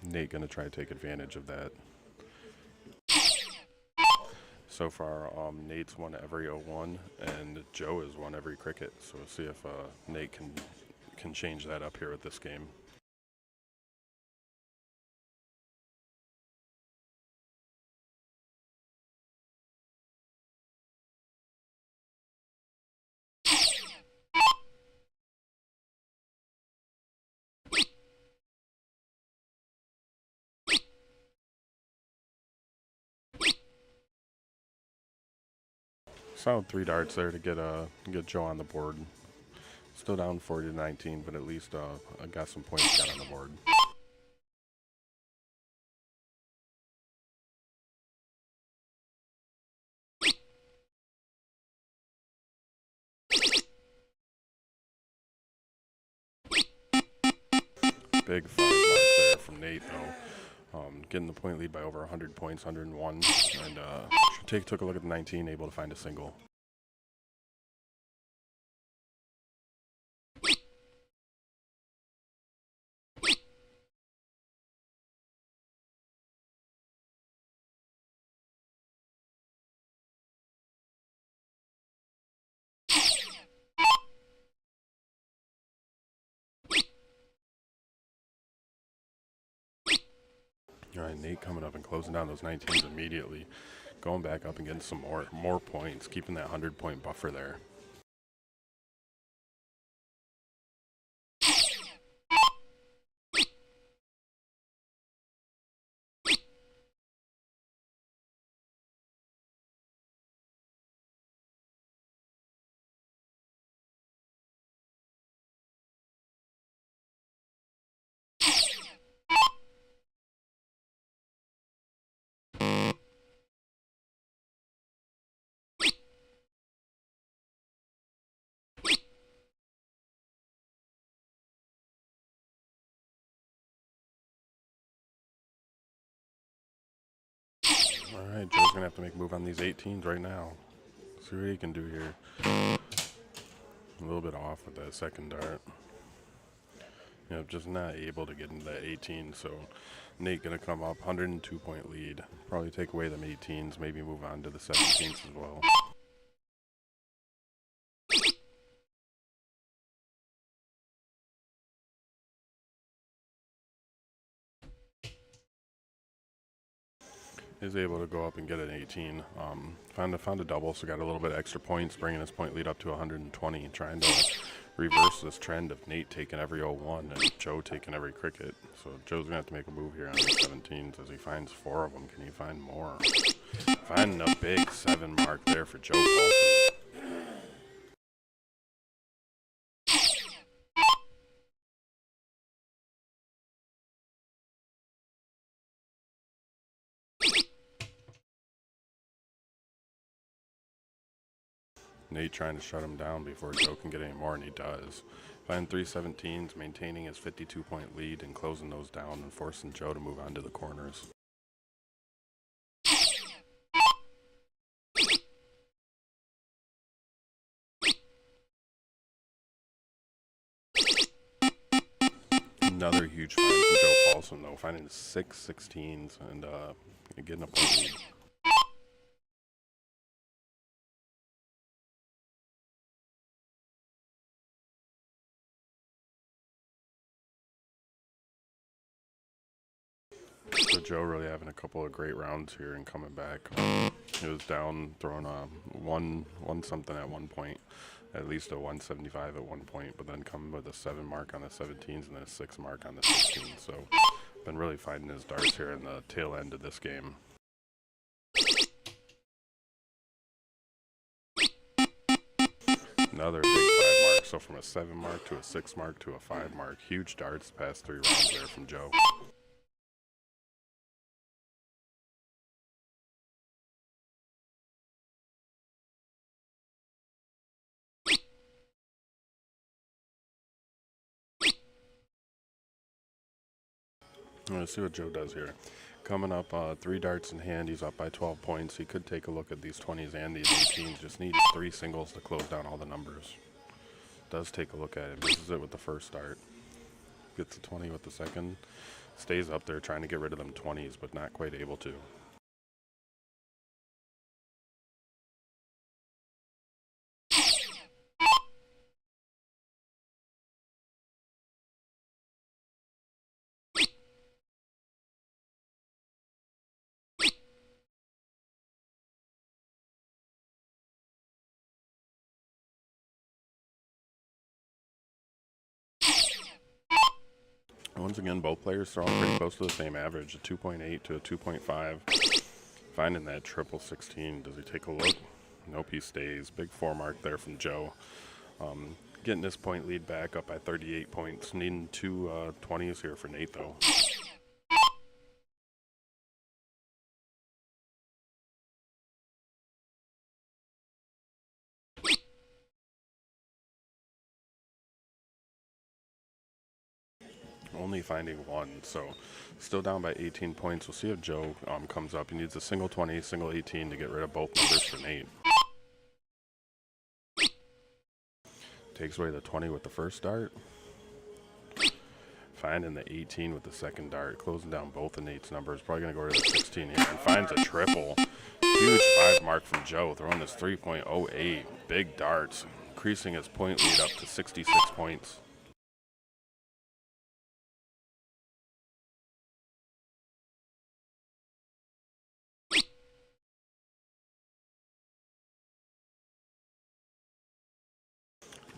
Speaker 1: Nate gonna try to take advantage of that. So far, Nate's won every 0-1, and Joe has won every cricket. So we'll see if Nate can change that up here with this game. Solid 3 darts there to get Joe on the board. Still down 40 to 19, but at least I got some points got on the board. Big 5 mark there from Nate, though. Getting the point lead by over 100 points, 101. And took a look at the 19, able to find a single. All right, Nate coming up and closing down those 19s immediately. Going back up and getting some more points, keeping that 100-point buffer there. All right, Joe's going to have to make a move on these 18s right now. See what he can do here. A little bit off with that second dart. Just not able to get into that 18, so Nate going to come up, 102-point lead. Probably take away them 18s, maybe move on to the 17s as well. Is able to go up and get an 18. Found a double, so got a little bit extra points, bringing his point lead up to 120. Trying to reverse this trend of Nate taking every 01 and Joe taking every cricket. So Joe's gonna have to make a move here on the 17s as he finds 4 of them. Can he find more? Finding a big 7 mark there for Joe Paulson. Nate trying to shut him down before Joe can get any more, and he does. Find 3 17s, maintaining his 52-point lead and closing those down and forcing Joe to move on to the corners. Another huge find from Joe Paulson, though, finding 6 16s and getting a point lead. So Joe really having a couple of great rounds here and coming back. He was down, throwing one something at one point, at least a 175 at one point, but then coming with a 7 mark on the 17s and then a 6 mark on the 16s. So been really finding his darts here in the tail end of this game. Another big 5 mark. So from a 7 mark to a 6 mark to a 5 mark. Huge darts past 3 rounds there from Joe. Let's see what Joe does here. Coming up, 3 darts in hand. He's up by 12 points. He could take a look at these 20s and these 18s. Just needs 3 singles to close down all the numbers. Does take a look at it. Misses it with the first dart. Gets the 20 with the second. Stays up there trying to get rid of them 20s, but not quite able to. Once again, both players throwing pretty close to the same average, a 2.8 to a 2.5. Finding that triple 16. Does he take a look? Nope, he stays. Big 4 mark there from Joe. Getting this point lead back up by 38 points. Needing two 20s here for Nate, though. Only finding one, so still down by 18 points. We'll see if Joe comes up. He needs a single 20, single 18 to get rid of both numbers for Nate. Takes away the 20 with the first dart. Finding the 18 with the second dart. Closing down both of Nate's numbers. Probably going to go to the 16 here. And finds a triple. Huge 5 mark from Joe. Throwing this 3.08. Big darts. Increasing his point lead up to 66 points.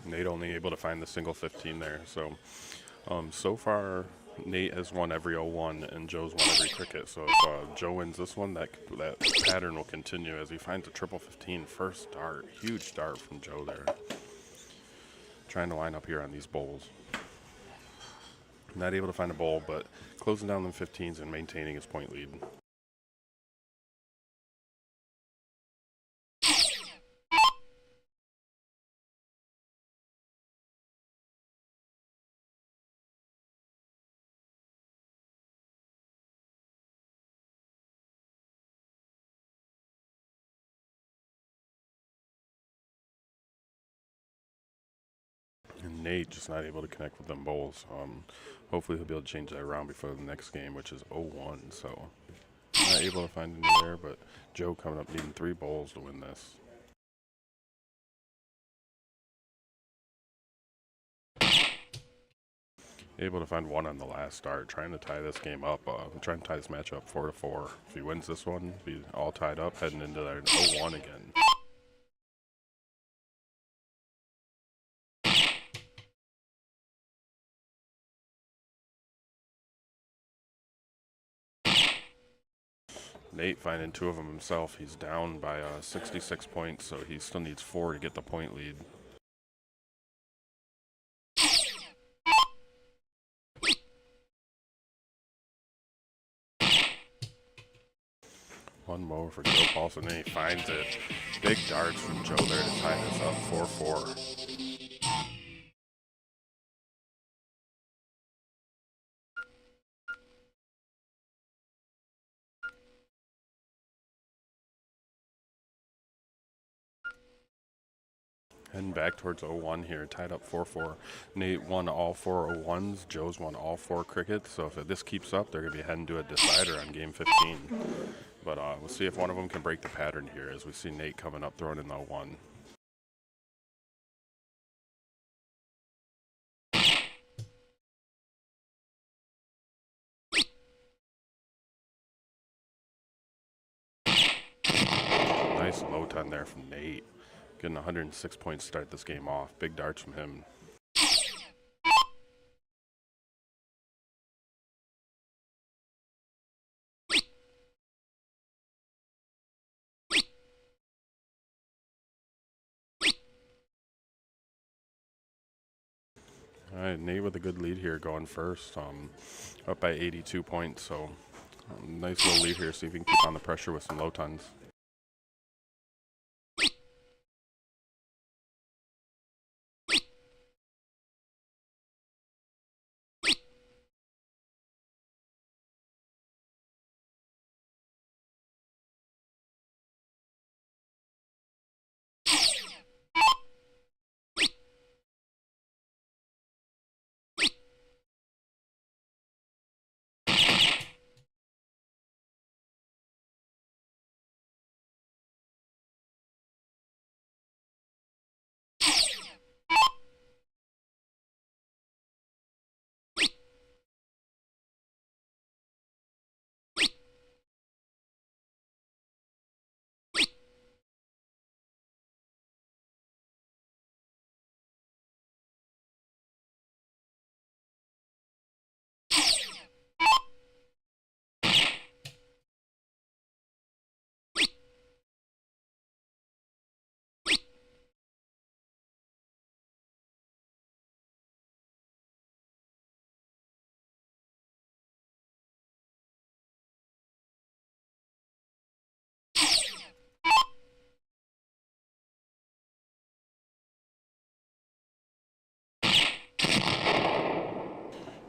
Speaker 1: Nate only able to find the single 15 there. So, so far, Nate has won every 01 and Joe's won every cricket. So if Joe wins this one, that pattern will continue as he finds a triple 15 first dart. Huge dart from Joe there. Trying to line up here on these bowls. Not able to find a bowl, but closing down the 15s and maintaining his point lead. And Nate just not able to connect with them bowls. Hopefully he'll be able to change that around before the next game, which is 01. So not able to find any there, but Joe coming up needing 3 bowls to win this. Able to find 1 on the last start, trying to tie this game up, trying to tie this match up 4-4. If he wins this one, be all tied up, heading into that 01 again. Nate finding 2 of them himself. He's down by 66 points, so he still needs 4 to get the point lead. One more for Joe Paulson, and he finds it. Big darts from Joe there to tie this up 4-4. Heading back towards 01 here, tied up 4-4. Nate won all 4 01s. Joe's won all 4 crickets. So if this keeps up, they're going to be heading to a decider on game 15. But we'll see if one of them can break the pattern here as we see Nate coming up, throwing in the 01. Nice low 10 there from Nate. Getting 106 points to start this game off. Big darts from him. All right, Nate with a good lead here going first. Up by 82 points, so nice little lead here. See if he can keep on the pressure with some low tons.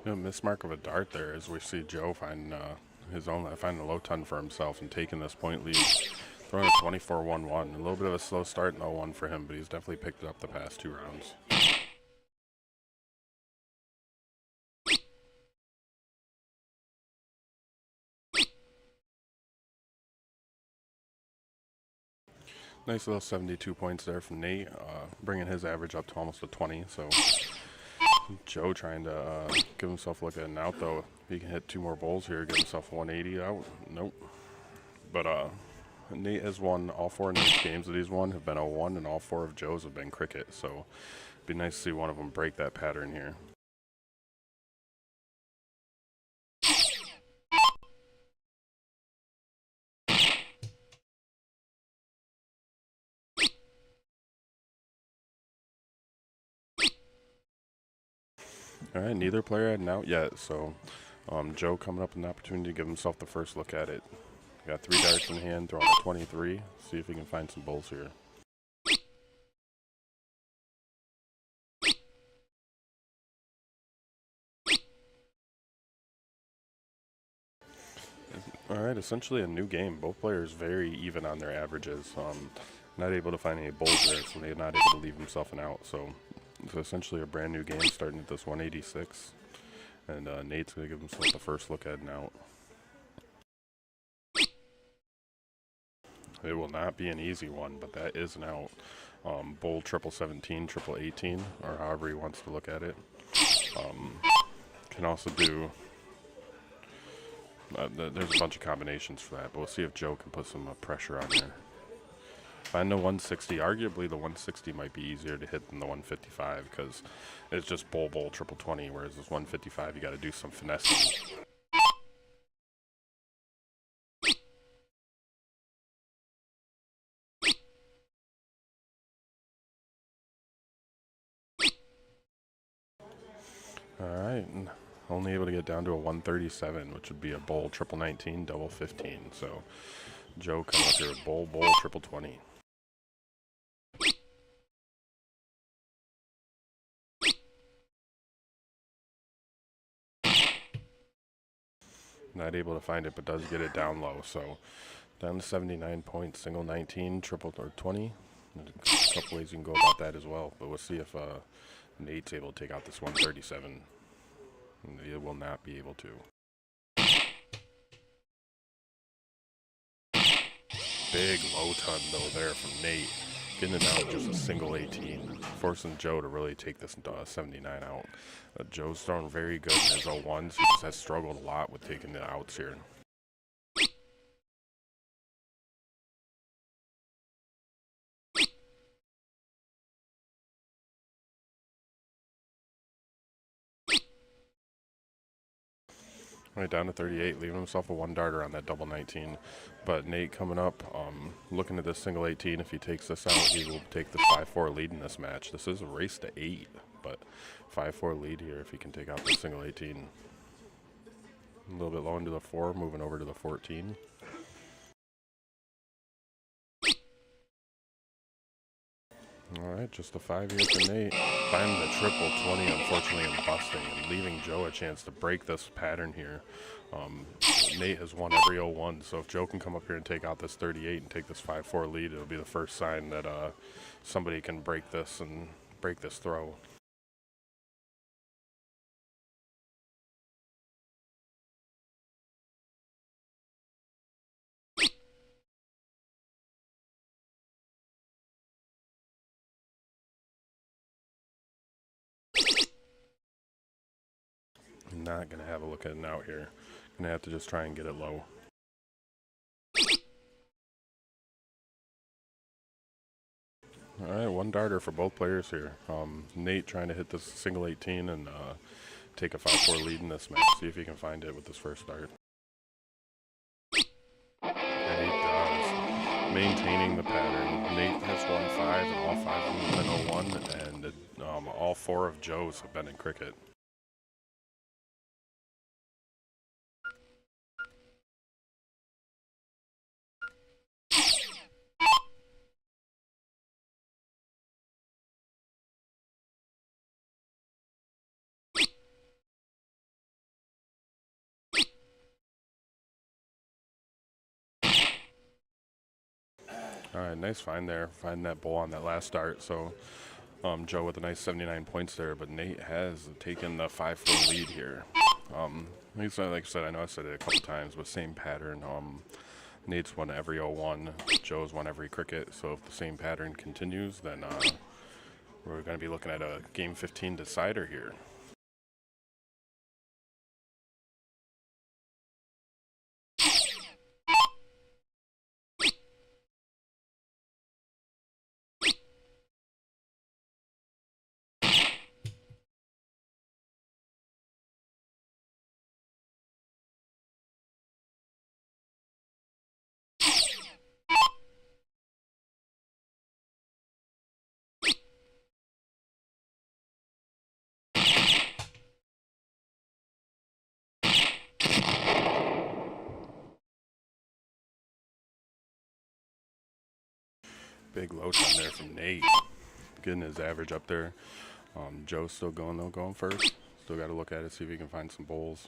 Speaker 1: You know, mismark of a dart there as we see Joe find find a low ton for himself and taking this point lead. Throwing a 24-1-1. A little bit of a slow start in 0-1 for him, but he's definitely picked it up the past 2 rounds. Nice little 72 points there from Nate, bringing his average up to almost a 20. So Joe trying to give himself a look at an out, though. If he can hit 2 more bowls here, give himself a 180 out. Nope. But Nate has won all 4 of Nate's games that he's won have been 0-1, and all 4 of Joe's have been cricket. So it'd be nice to see one of them break that pattern here. All right, neither player had an out yet, so Joe coming up with an opportunity to give himself the first look at it. Got 3 darts in hand, throwing a 23. See if he can find some bowls here. All right, essentially a new game. Both players very even on their averages. Not able to find any bowls there, so they're not able to leave himself an out. So it's essentially a brand new game starting at this 186. And Nate's going to give himself the first look at an out. It will not be an easy one, but that is an out. Bowl 1717, 1818, or however he wants to look at it. Can also do... there's a bunch of combinations for that, but we'll see if Joe can put some pressure on there. Find the 160. Arguably, the 160 might be easier to hit than the 155 because it's just bowl, 20, whereas this 155, you got to do some finessing. All right, only able to get down to a 137, which would be a bowl 19, double 15. So Joe coming up here with bowl 20. Not able to find it, but does get it down low. So down to 79 points, single 19, triple or 20. There's a couple ways you can go about that as well, but we'll see if Nate's able to take out this 137. He will not be able to. Big low ton though there from Nate, getting it down to just a single 18, forcing Joe to really take this 79 out. Joe's thrown very good in his 0-1s. He just has struggled a lot with taking the outs here. Right down to 38, leaving himself a 1-darter on that double 19. But Nate coming up, looking at this single 18. If he takes this out, he will take the 5-4 lead in this match. This is a race to 8, but 5-4 lead here if he can take out the single 18. A little bit low into the 4, moving over to the 14. All right, just a 5 here for Nate. Finding the triple 20, unfortunately, and busting, and leaving Joe a chance to break this pattern here. Nate has won every 0-1, so if Joe can come up here and take out this 38 and take this 5-4 lead, it'll be the first sign that somebody can break this and break this throw. Not going to have a look at it out here. Going to have to just try and get it low. All right, 1-darter for both players here. Nate trying to hit this single 18 and take a 5-4 lead in this match. See if he can find it with this first dart. And he does. Maintaining the pattern. Nate has won 5, and all 5 of them have been 0-1, and all 4 of Joe's have been in cricket. All right, nice find there. Find that bull on that last start. So Joe with a nice 79 points there, but Nate has taken the 5-4 lead here. Like I said, I know I said it a couple times, but same pattern. Nate's won every 0-1. Joe's won every cricket. So if the same pattern continues, then we're going to be looking at a game 15 decider here. Big low time there from Nate. Getting his average up there. Joe's still going though, going first. Still got to look at it, see if he can find some bowls.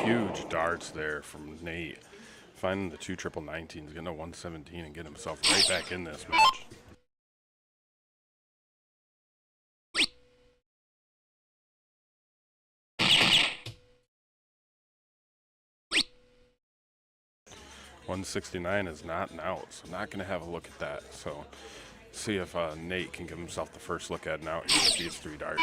Speaker 1: Huge darts there from Nate. Finding the 2 triple 19s, getting a 117 and getting himself right back in this match. $169 is not an out, so not going to have a look at that. So see if Nate can give himself the first look at an out here with these 3 darts.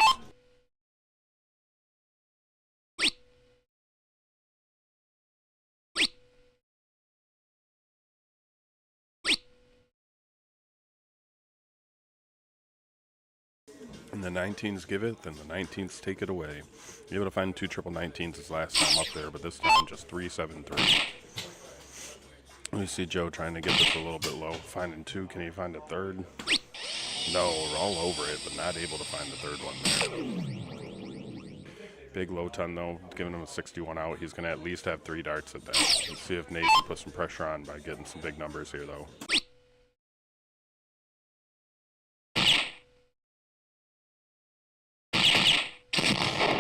Speaker 1: And the 19s give it, then the 19s take it away. Be able to find 2 triple 19s his last time up there, but this time just 3-7-3. We see Joe trying to get this a little bit low. Finding 2, can he find a 3rd? No, we're all over it, but not able to find the 3rd one there. Big low ton though, giving him a 61 out. He's going to at least have 3 darts at that. Let's see if Nate can put some pressure on by getting some big numbers here though.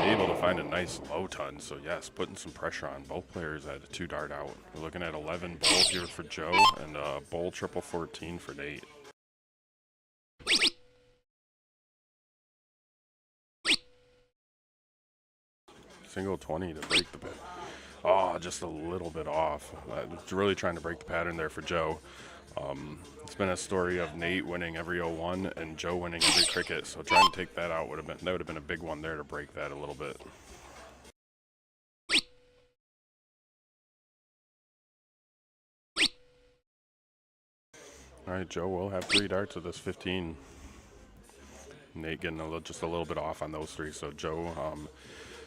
Speaker 1: Able to find a nice low ton, so yes, putting some pressure on. Both players at a 2 dart out. We're looking at 11 bowls here for Joe and a bowl triple 14 for Nate. Single 20 to break the pattern. Oh, just a little bit off. Really trying to break the pattern there for Joe. It's been a story of Nate winning every 0-1 and Joe winning every cricket, so trying to take that out would have been a big one there to break that a little bit. All right, Joe will have 3 darts with this 15. Nate getting just a little bit off on those 3, so Joe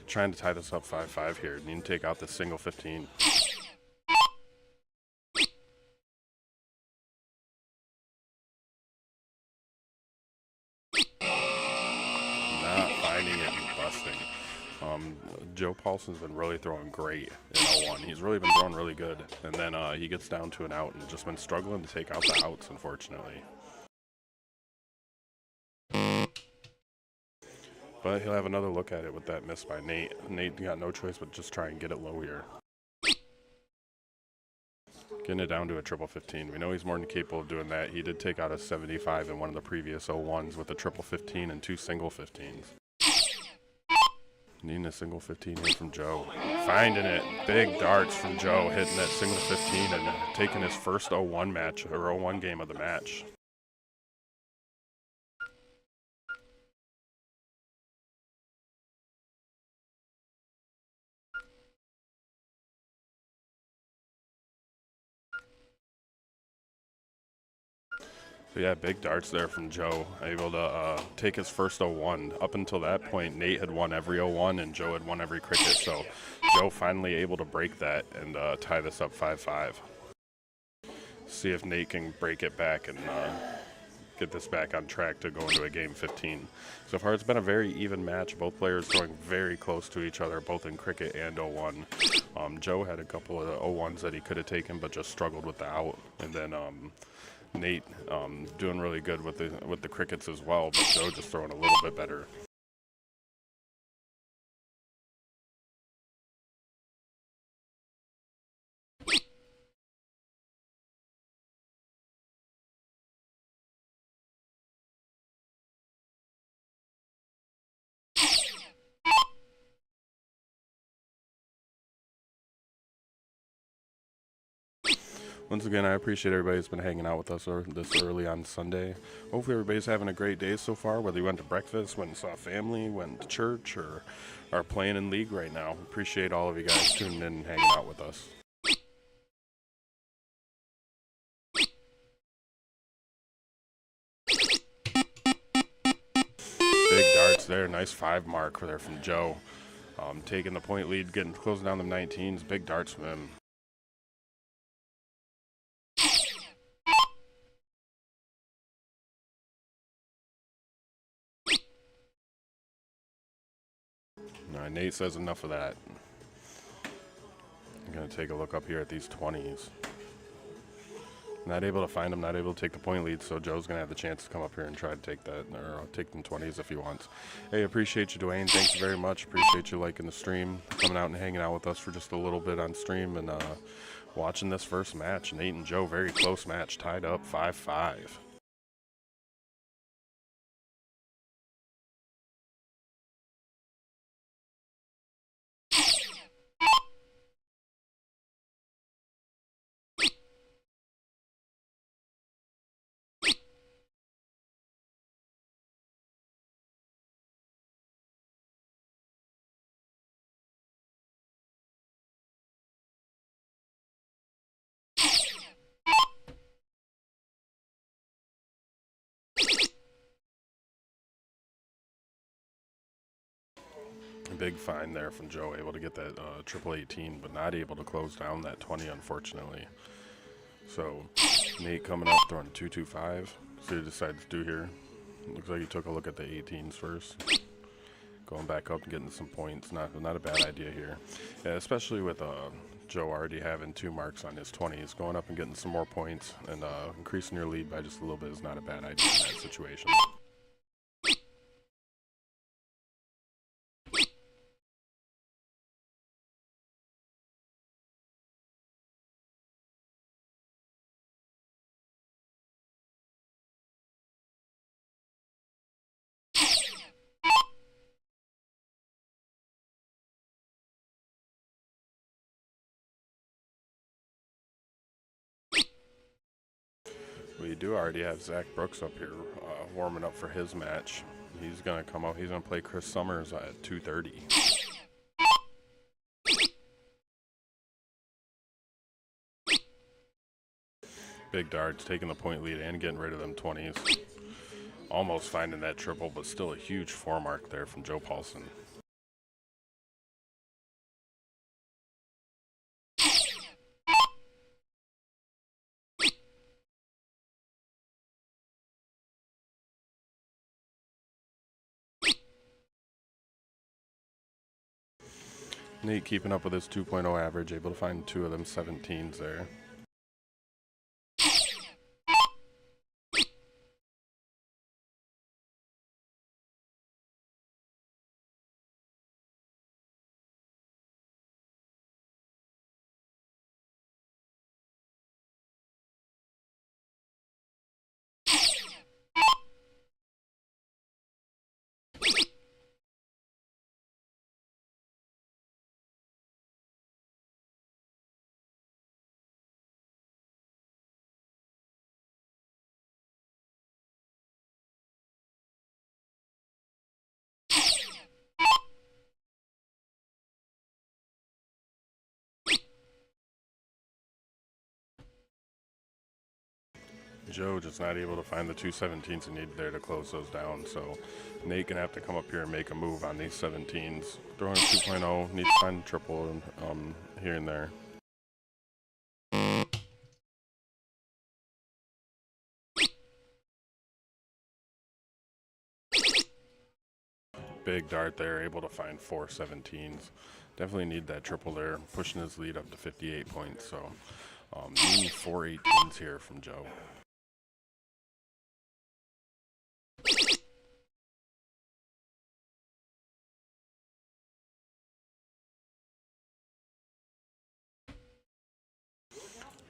Speaker 1: trying to tie this up 5-5 here. Need to take out this single 15. Joe Paulson's been really throwing great in 0-1. He's really been throwing really good. And then he gets down to an out and just been struggling to take out the outs, unfortunately. But he'll have another look at it with that miss by Nate. Nate got no choice but just try and get it low here. Getting it down to a triple 15. We know he's more than capable of doing that. He did take out a 75 in one of the previous 0-1s with a triple 15 and 2 single 15s. Needing a single 15 here from Joe. Finding it. Big darts from Joe, hitting that single 15 and taking his first 0-1 match, or 0-1 game of the match. So yeah, big darts there from Joe, able to take his first 0-1. Up until that point, Nate had won every 0-1 and Joe had won every cricket, so Joe finally able to break that and tie this up 5-5. See if Nate can break it back and get this back on track to go into a game 15. So far it's been a very even match, both players throwing very close to each other, both in cricket and 0-1. Joe had a couple of 0-1s that he could have taken but just struggled with the out, and then Nate doing really good with the crickets as well, but Joe just throwing a little bit better. Once again, I appreciate everybody that's been hanging out with us this early on Sunday. Hopefully everybody's having a great day so far, whether you went to breakfast, went and saw family, went to church, or are playing in league right now. Appreciate all of you guys tuning in and hanging out with us. Big darts there, nice 5 mark there from Joe. Taking the point lead, closing down the 19s, big darts from him. All right, Nate says enough of that. I'm going to take a look up here at these 20s. Not able to find him, not able to take the point lead, so Joe's going to have the chance to come up here and try to take that, or take them 20s if he wants. Hey, appreciate you, Dwayne. Thank you very much. Appreciate you liking the stream, coming out and hanging out with us for just a little bit on stream, and watching this first match. Nate and Joe, very close match, tied up 5-5. Big find there from Joe, able to get that triple 18, but not able to close down that 20, unfortunately. So Nate coming up, throwing 2-2-5. See what he decides to do here. Looks like he took a look at the 18s first. Going back up and getting some points, not a bad idea here. Yeah, especially with Joe already having 2 marks on his 20s. Going up and getting some more points and increasing your lead by just a little bit is not a bad idea in that situation. We do already have Zach Brooks up here warming up for his match. He's going to come out. He's going to play Chris Summers at 2:30. Big darts, taking the point lead and getting rid of them 20s. Almost finding that triple, but still a huge 4 mark there from Joe Paulson. Nate keeping up with his 2.0 average, able to find 2 of them 17s there. Joe just not able to find the two 17s he needed there to close those down. So Nate gonna have to come up here and make a move on these 17s. Throwing a 2.0, needs to find a triple here and there. Big dart there, able to find 4 17s. Definitely need that triple there, pushing his lead up to 58 points. So need 4 18s here from Joe.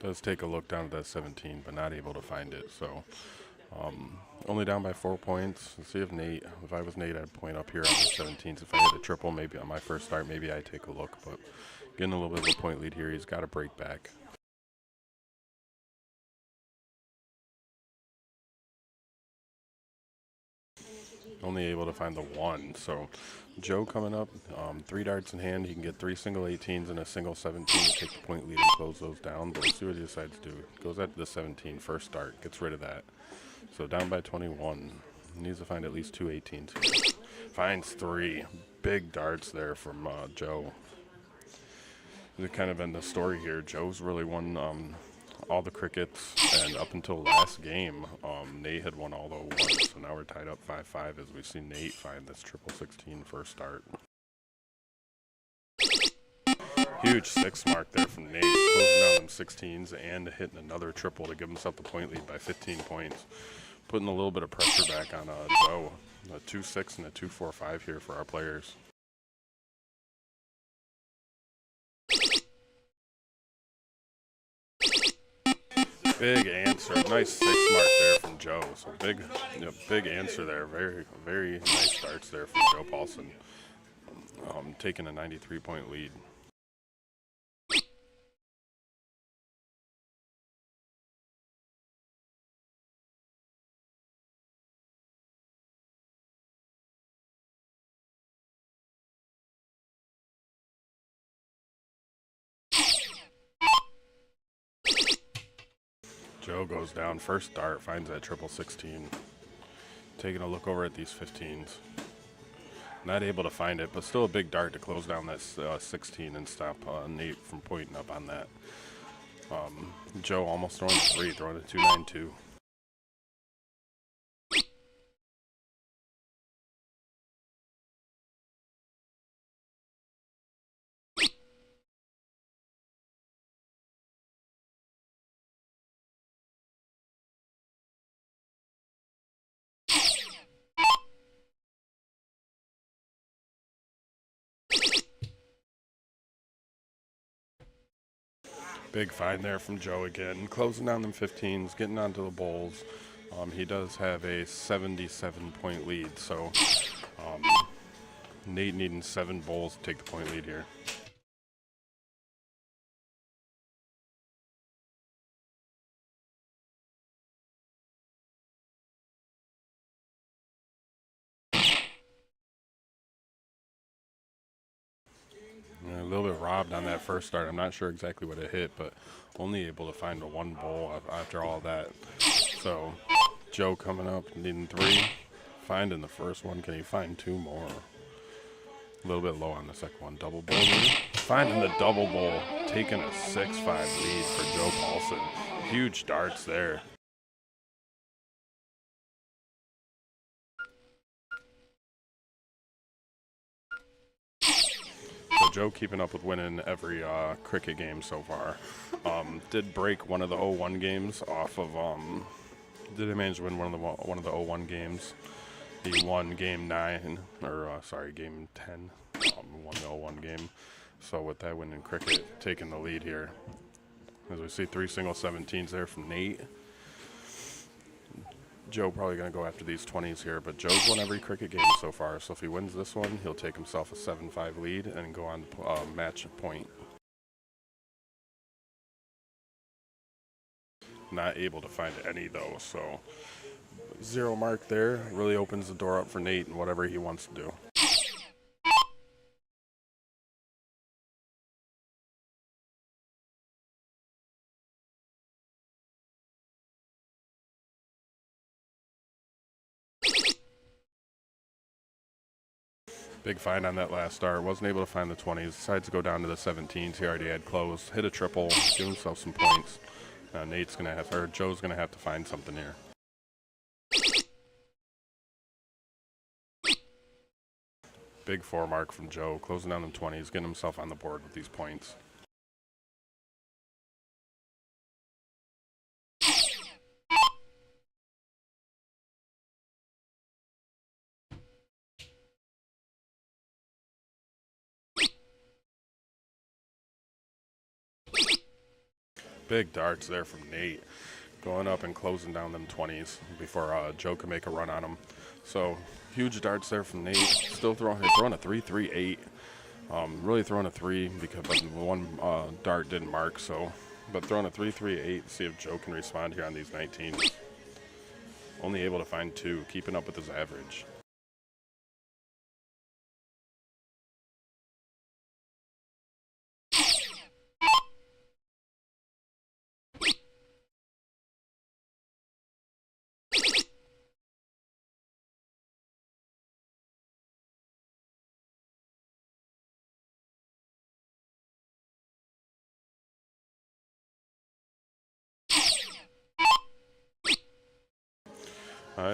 Speaker 1: Does take a look down at that 17, but not able to find it. So only down by 4 points. Let's see if Nate, if I was Nate, I'd point up here on the 17s. If I hit a triple, maybe on my first start, maybe I'd take a look. But getting a little bit of a point lead here, he's got to break back. Only able to find the 1. So Joe coming up, 3 darts in hand. He can get 3 single 18s and a single 17 to take the point lead and close those down. But let's see what he decides to do. Goes after the 17 first dart, gets rid of that. So down by 21. Needs to find at least 2 18s here. Finds 3. Big darts there from Joe. It's kind of been the story here. Joe's really won all the crickets, and up until last game, Nate had won all the ones. So now we're tied up 5-5 as we see Nate find this triple 16 first start. Huge 6 mark there from Nate, closing down them 16s and hitting another triple to give himself the point lead by 15 points. Putting a little bit of pressure back on Joe. A 2-6 and a 2-4-5 here for our players. Big answer. Nice 6 mark there from Joe. So big answer there. Very, very nice starts there from Joe Paulson. Taking a 93-point lead. Joe goes down first dart, finds that triple 16. Taking a look over at these 15s. Not able to find it, but still a big dart to close down that 16 and stop Nate from pointing up on that. Joe almost throwing a 3, throwing a 2-9-2. Big find there from Joe again, closing down them 15s, getting onto the bowls. He does have a 77-point lead, so Nate needing 7 bowls to take the point lead here. A little bit robbed on that first start. I'm not sure exactly what it hit, but only able to find a 1 bowl after all that. So Joe coming up, needing 3. Finding the first one. Can he find 2 more? A little bit low on the second one. Double bowl. Finding the double bowl. Taking a 6-5 lead for Joe Paulson. Huge darts there. So Joe keeping up with winning every cricket game so far. Did break one of the 0-1 games off of. Did manage to win one of the 0-1 games. He won game 9, or game 10. Won the 0-1 game. So with that win in cricket, taking the lead here. As we see 3 single 17s there from Nate. Joe probably going to go after these 20s here, but Joe's won every cricket game so far, so if he wins this one, he'll take himself a 7-5 lead and go on to match point. Not able to find any though, so 0 mark there really opens the door up for Nate and whatever he wants to do. Big find on that last start. Wasn't able to find the 20s. Decides to go down to the 17s. He already had close. Hit a triple. Give himself some points. Nate's going to have, or Joe's going to have to find something here. Big 4 mark from Joe. Closing down them 20s. Getting himself on the board with these points. Big darts there from Nate, going up and closing down them 20s before Joe can make a run on him. So huge darts there from Nate. Still throwing a 3-3-8. Really throwing a 3 because one dart didn't mark. So, but throwing a 3-3-8. See if Joe can respond here on these 19s. Only able to find 2, keeping up with his average.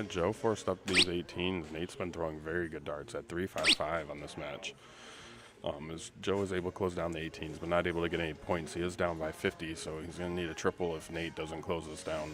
Speaker 1: Joe forced up these 18s. Nate's been throwing very good darts at 3-5-5 on this match. As Joe is able to close down the 18s, but not able to get any points. He is down by 50, so he's going to need a triple if Nate doesn't close this down.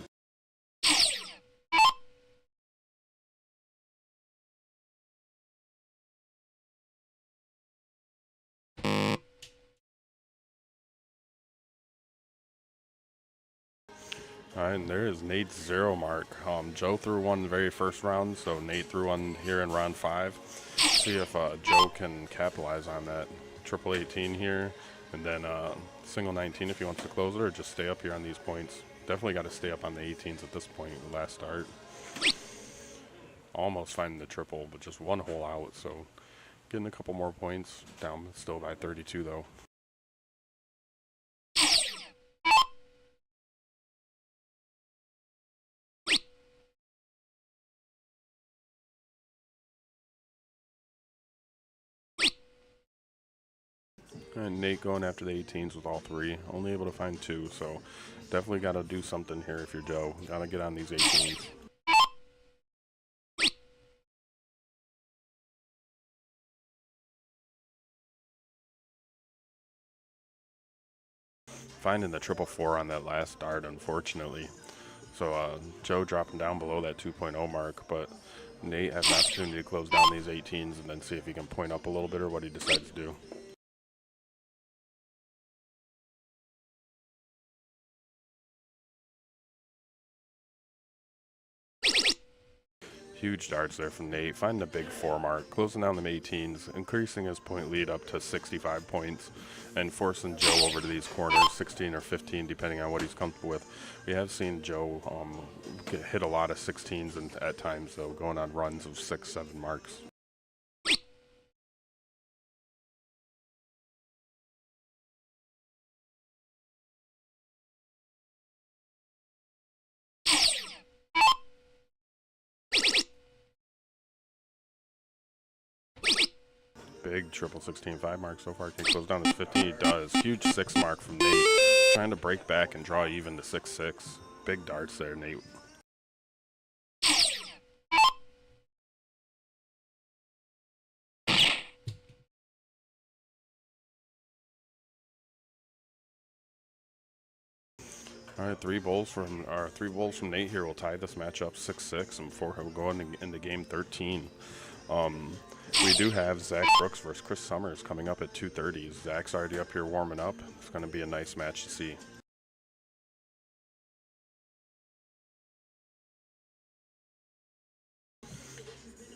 Speaker 1: All right, and there is Nate's 0 mark. Joe threw one the very first round, so Nate threw one here in round 5. See if Joe can capitalize on that. Triple 18 here, and then single 19 if he wants to close it, or just stay up here on these points. Definitely got to stay up on the 18s at this point, the last start. Almost finding the triple, but just one hole out, so getting a couple more points. Down still by 32 though. And Nate going after the 18s with all 3. Only able to find 2, so definitely got to do something here if you're Joe. Got to get on these 18s. Finding the 444 on that last dart, unfortunately. So Joe dropping down below that 2.0 mark, but Nate has an opportunity to close down these 18s and then see if he can point up a little bit or what he decides to do. Huge darts there from Nate, finding a big 4 mark, closing down the 18s, increasing his point lead up to 65 points, and forcing Joe over to these corners, 16 or 15, depending on what he's comfortable with. We have seen Joe hit a lot of 16s and at times, though, going on runs of 6-7 marks. Big triple 16-5 mark so far. Can he close down this 15? He does. Huge 6 mark from Nate. Trying to break back and draw even to 6-6. Big darts there, Nate. All right, 3 bowls from Nate here will tie this match up 6-6, and before he'll go into game 13. We do have Zach Brooks versus Chris Summers coming up at 2:30. Zach's already up here warming up. It's going to be a nice match to see.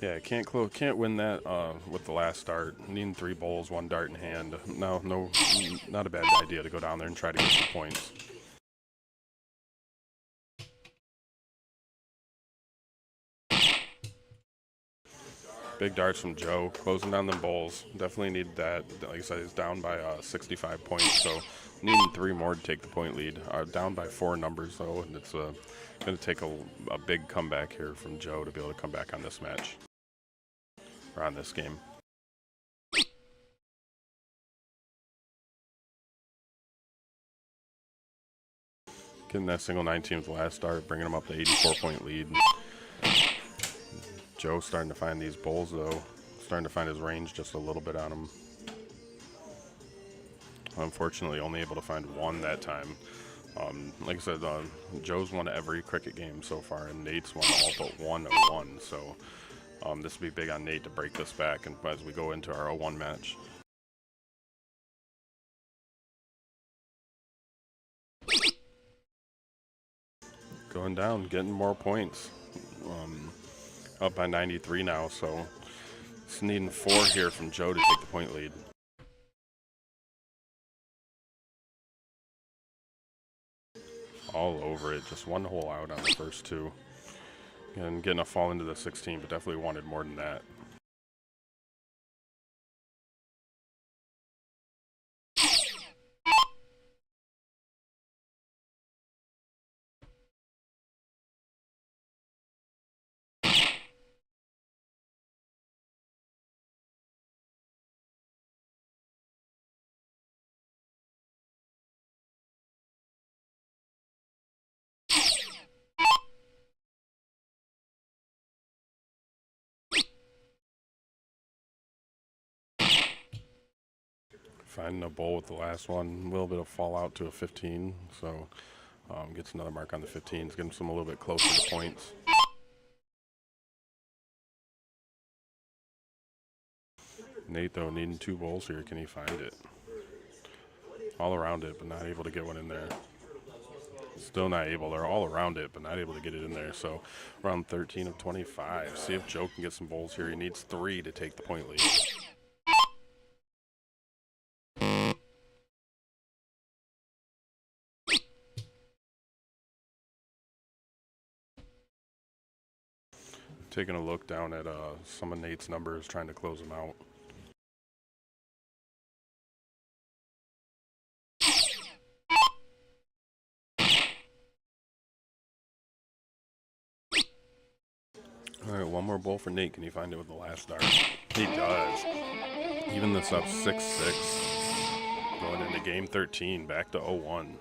Speaker 1: Yeah, can't win that with the last start. Needing 3 bowls, 1 dart in hand. No, not a bad idea to go down there and try to get some points. Big darts from Joe, closing down them bowls. Definitely need that. Like I said, he's down by 65 points, so needing 3 more to take the point lead. Down by 4 numbers, though, and it's going to take a big comeback here from Joe to be able to come back on this match, or on this game. Getting that single 19 with the last start, bringing him up to 84-point lead. Joe starting to find these bowls, though. Starting to find his range just a little bit on him. Unfortunately, only able to find one that time. Like I said, Joe's won every cricket game so far, and Nate's won all but one 0-1. So this will be big on Nate to break this back and as we go into our 0-1 match. Going down, getting more points. Up by 93 now, so it's needing 4 here from Joe to take the point lead. All over it, just one hole out on the first 2. And getting a fall into the 16, but definitely wanted more than that. Finding a bowl with the last one, a little bit of fallout to a 15, so gets another mark on the 15s, getting some a little bit closer to points. Nate, though, needing 2 bowls here. Can he find it? All around it, but not able to get one in there. Still not able. They're all around it, but not able to get it in there. So round 13 of 25. See if Joe can get some bowls here. He needs 3 to take the point lead. Taking a look down at some of Nate's numbers, trying to close them out. All right, one more bowl for Nate. Can he find it with the last dart? He does. Even this up 6-6. Going into game 13, back to 0-1.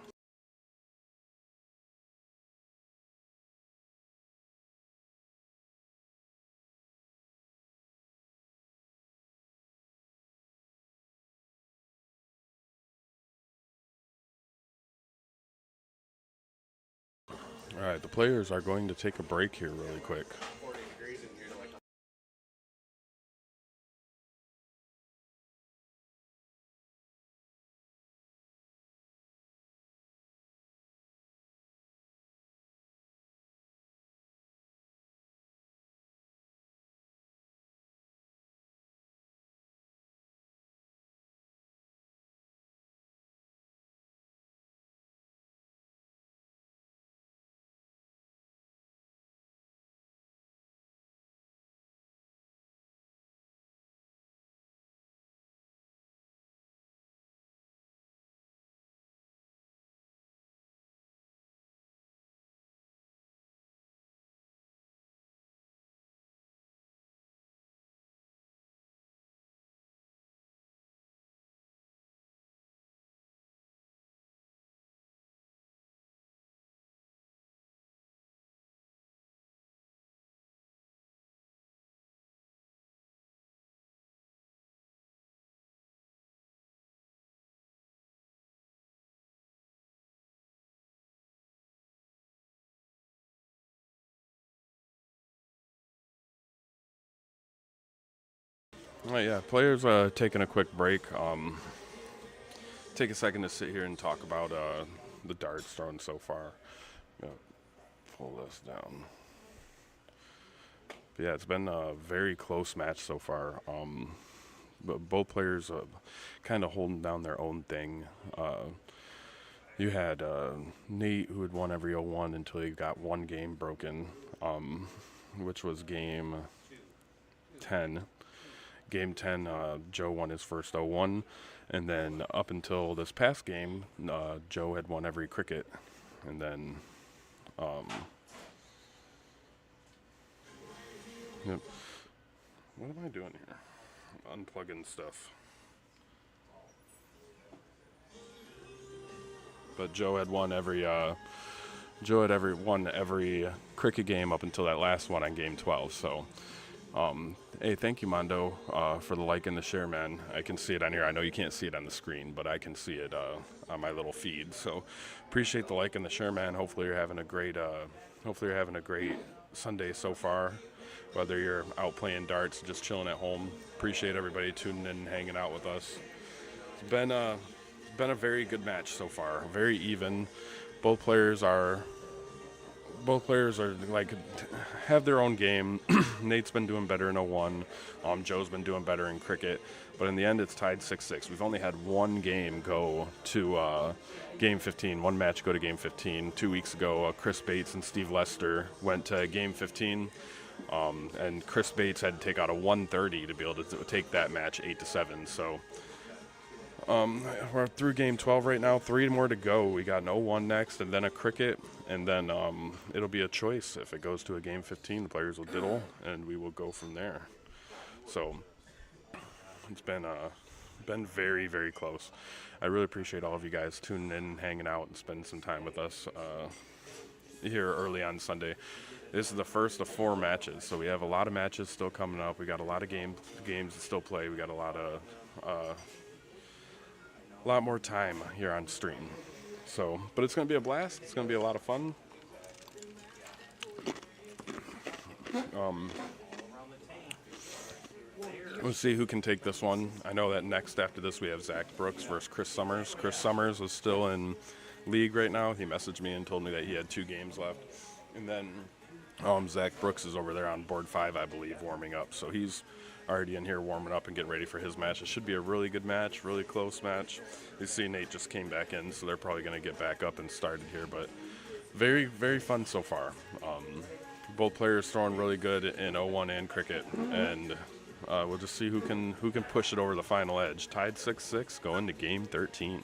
Speaker 1: All right, the players are going to take a break here really quick. All right, yeah, players taking a quick break. Take a second to sit here and talk about the darts thrown so far. Pull this down. But yeah, it's been a very close match so far. But both players kind of holding down their own thing. You had Nate, who had won every 0-1 until he got one game broken, which was game 10. Game 10, Joe won his first 0-1, and then up until this past game, Joe had won every cricket, and then, yep. What am I doing here? Unplugging stuff. But Joe had won every Joe had won every cricket game up until that last one on game 12. So, hey, thank you, Mondo, for the like and the share, man. I can see it on here. I know you can't see it on the screen, but I can see it on my little feed. So, appreciate the like and the share, man. Hopefully, you're having a great Sunday so far. Whether you're out playing darts, just chilling at home. Appreciate everybody tuning in and hanging out with us. It's been a very good match so far. Very even. Both players are like have their own game. Nate's been doing better in 01. Joe's been doing better in cricket. But in the end, it's tied 6-6. We've only had one game go to game 15. One match go to game 15. 2 weeks ago, Chris Bates and Steve Lester went to game 15. And Chris Bates had to take out a 130 to be able to take that match 8-7. So we're through game 12 right now. 3 more to go. We got an 0-1 next, and then a cricket, and then it'll be a choice. If it goes to a game 15, the players will diddle, and we will go from there. So it's been very, very close. I really appreciate all of you guys tuning in, hanging out, and spending some time with us here early on Sunday. This is the first of 4 matches, so we have a lot of matches still coming up. We got a lot of games to still play. We got a lot more time here on stream. So, but it's going to be a blast. It's going to be a lot of fun. Let's see who can take this one. I know that next after this we have Zach Brooks versus Chris Summers. Chris Summers is still in league right now. He messaged me and told me that he had 2 games left. And then Zach Brooks is over there on board 5, I believe, warming up. So he's already in here warming up and getting ready for his match. It should be a really good match, really close match. You see Nate just came back in, so they're probably going to get back up and started here. But very, very fun so far. Both players throwing really good in 01 and cricket. And we'll just see who can push it over the final edge. Tied 6-6 going to game 13.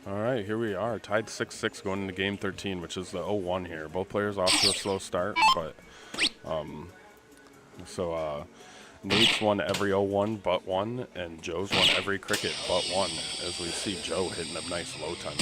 Speaker 1: All right, here we are, tied 6-6 going into game 13, which is the 0-1 here. Both players off to a slow start, but Nate's won every 0-1 but 1, and Joe's won every cricket but 1, as we see Joe hitting a nice low ton.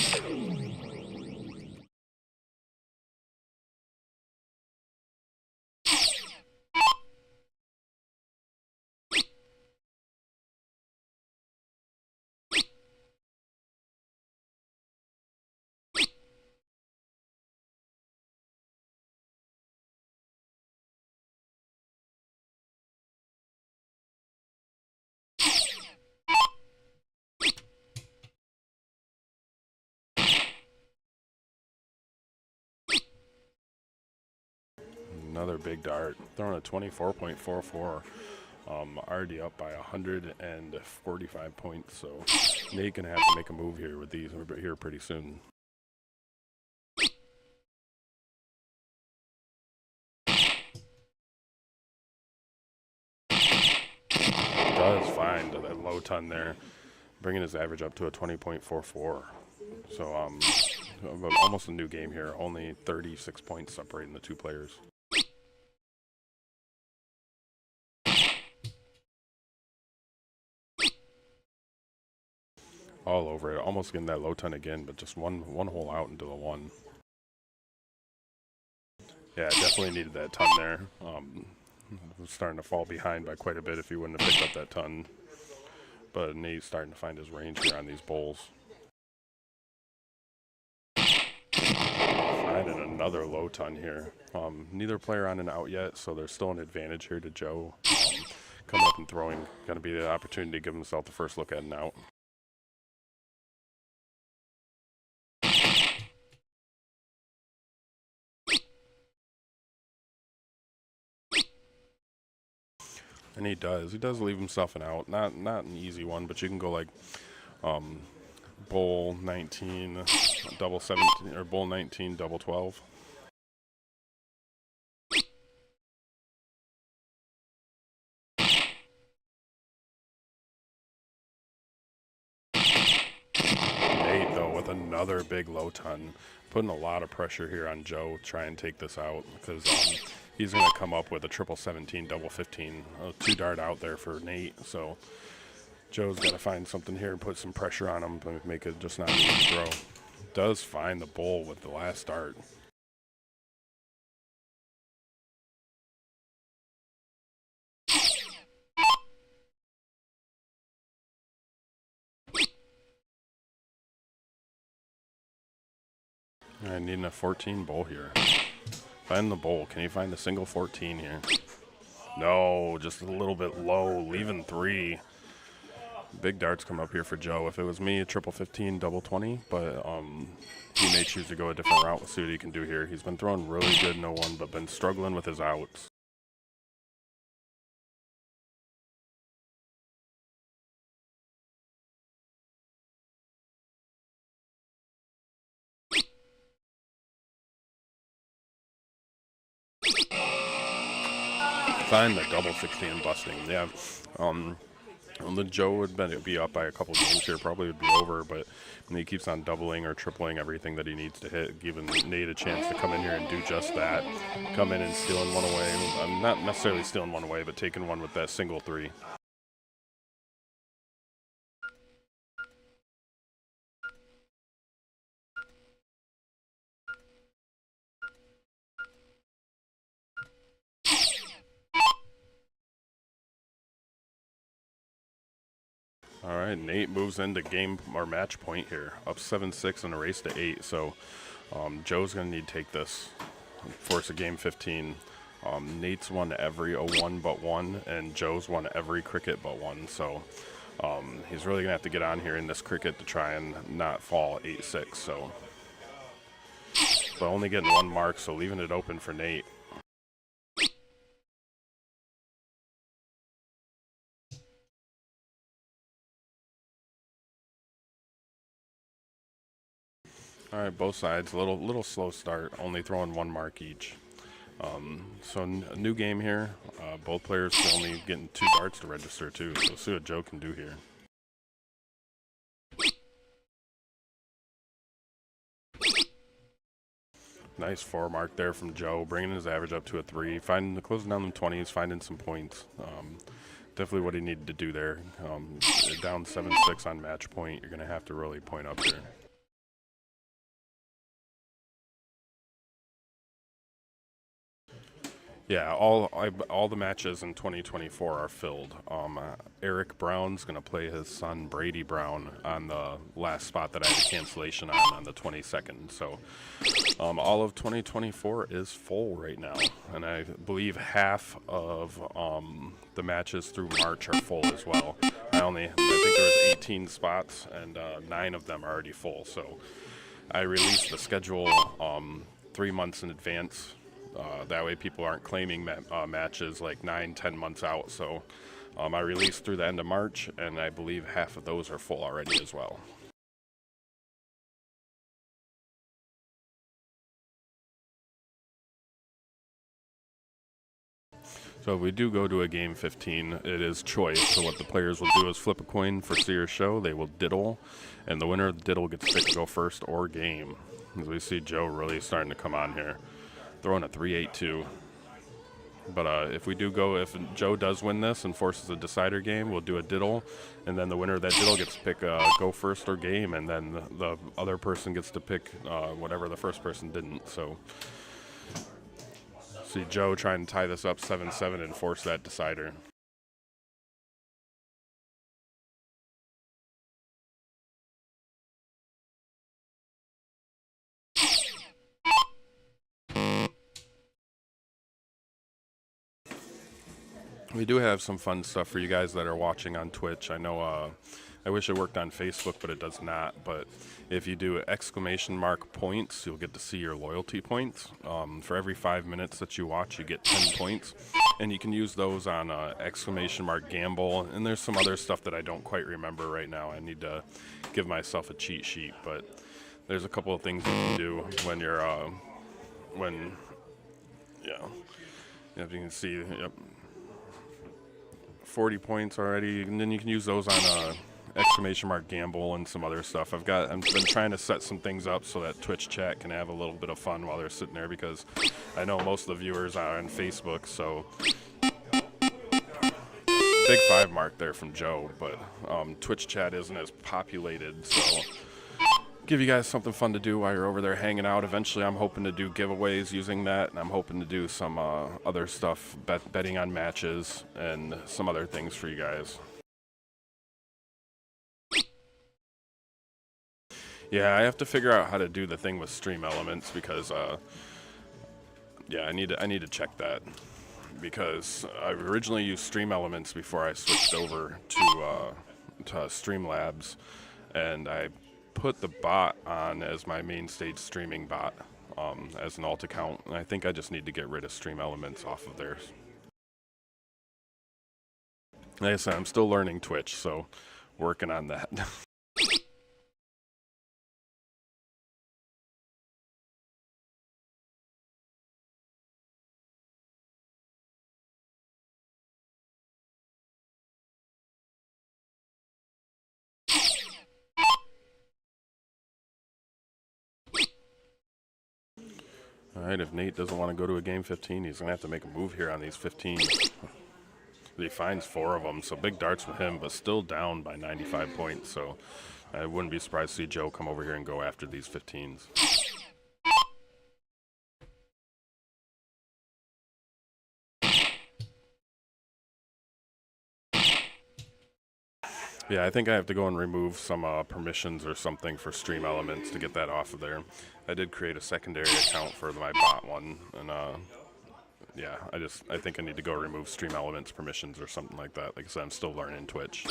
Speaker 1: Another big dart, throwing a 24.44, already up by 145 points. So Nate gonna have to make a move here with these here pretty soon. Does find that low ton there, bringing his average up to a 20.44. So almost a new game here. Only 36 points separating the 2 players. All over it, almost getting that low ton again, but just one hole out into the 1. Yeah, definitely needed that ton there. Was starting to fall behind by quite a bit if he wouldn't have picked up that ton. But Nate's starting to find his range here on these bowls. Finding another low ton here. Neither player on an out yet, so there's still an advantage here to Joe. coming up and throwing. Going to be the opportunity to give himself the first look at an out. And he does. He does leave himself an out. Not an easy one, but you can go like bull 19, double 17, or bull 19, double 12. Nate, though, with another big low ton, putting a lot of pressure here on Joe to try and take this out, because he's going to come up with a triple 17, double 15, a 2-dart out there for Nate. So Joe's got to find something here and put some pressure on him to make it just not an easy throw. Does find the bull with the last dart. I need a 14 bull here. Find the bull. Can you find a single 14 here? No, just a little bit low, leaving 3. Big darts come up here for Joe. If it was me, a triple 15, double 20, but he may choose to go a different route. We'll see what he can do here. He's been throwing really good no one, but been struggling with his outs. Find the double 16 busting. Yeah. The Joe would be up by a couple games here, probably would be over, but he keeps on doubling or tripling everything that he needs to hit, giving Nate a chance to come in here and do just that. Come in and stealing one away. Not necessarily stealing one away, but taking one with that single 3. All right, Nate moves into game or match point here, up 7-6 and a race to 8. So Joe's going to need to take this, force a game 15. Nate's won every 01 but 1, and Joe's won every cricket but 1. So he's really going to have to get on here in this cricket to try and not fall 8-6. So, but only getting 1 mark, so leaving it open for Nate. All right, both sides, a little slow start, only throwing 1 mark each. So a new game here. Both players are only getting 2 darts to register too, so we'll see what Joe can do here. Nice 4 mark there from Joe, bringing his average up to a 3, closing down the 20s, finding some points. Definitely what he needed to do there. Down 7-6 on match point, you're going to have to really point up here. Yeah, all the matches in 2024 are filled. Eric Brown's going to play his son Brady Brown on the last spot that I had a cancellation on the 22nd. So all of 2024 is full right now, and I believe half of the matches through March are full as well. I think there was 18 spots, and 9 of them are already full. So I released the schedule 3 months in advance. That way people aren't claiming matches like 9-10 months out. So I released through the end of March, and I believe half of those are full already as well. So if we do go to a game 15, it is choice. So what the players will do is flip a coin for see or show. They will diddle, and the winner of the diddle gets to go first or game. As we see Joe really starting to come on here, throwing a 3-8-2. But if Joe does win this and forces a decider game, we'll do a diddle, and then the winner of that diddle gets to pick go first or game, and then the other person gets to pick whatever the first person didn't. So see Joe trying to tie this up 7-7 and force that decider. We do have some fun stuff for you guys that are watching on Twitch. I know I wish it worked on Facebook, but it does not. But if you do !points, you'll get to see your loyalty points. For every 5 minutes that you watch, you get 10 points. And you can use those on !gamble. And there's some other stuff that I don't quite remember right now. I need to give myself a cheat sheet. But there's a couple of things you can do when you're, Yep, you can see, yep. 40 points already, and then you can use those on !gamble and some other stuff. I've been trying to set some things up so that Twitch chat can have a little bit of fun while they're sitting there, because I know most of the viewers are on Facebook. So big 5 mark there from Joe, but Twitch chat isn't as populated, so give you guys something fun to do while you're over there hanging out. Eventually I'm hoping to do giveaways using that, and I'm hoping to do some other stuff, betting on matches and some other things for you guys. Yeah, I have to figure out how to do the thing with Stream Elements, because yeah, I need to check that, because I originally used Stream Elements before I switched over to Streamlabs, and I put the bot on as my main stage streaming bot as an alt account, and I think I just need to get rid of Stream Elements off of there. Like I said, I'm still learning Twitch, so working on that. Alright, if Nate doesn't want to go to a game 15, he's going to have to make a move here on these 15. He finds 4 of them, so big darts with him, but still down by 95 points, so I wouldn't be surprised to see Joe come over here and go after these 15s. Yeah, I think I have to go and remove some permissions or something for Stream Elements to get that off of there. I did create a secondary account for my bot one, and yeah, I think I need to go remove Stream Elements permissions or something like that. Like I said, I'm still learning Twitch.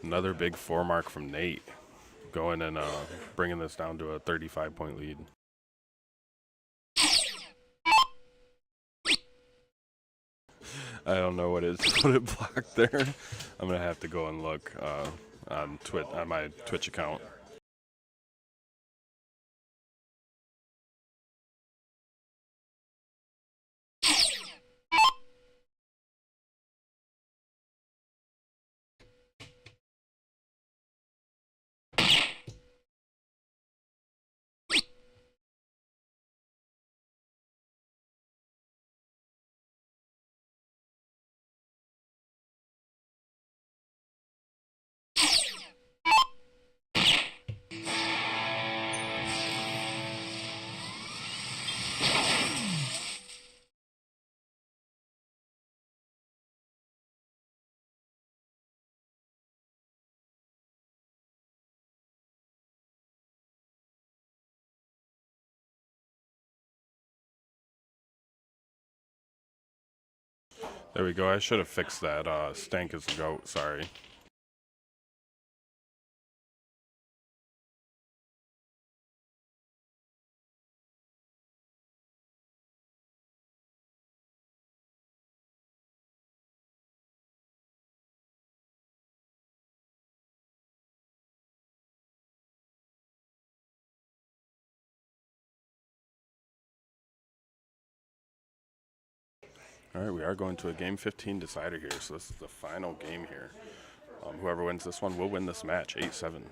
Speaker 1: Another big 4 mark from Nate, going and bringing this down to a 35-point lead. I don't know what it blocked there. I'm gonna have to go and look on my Twitch account. There we go. I should have fixed that. Stank is a goat. Sorry. All right, we are going to a game 15 decider here, so this is the final game here. Whoever wins this one will win this match, 8-7.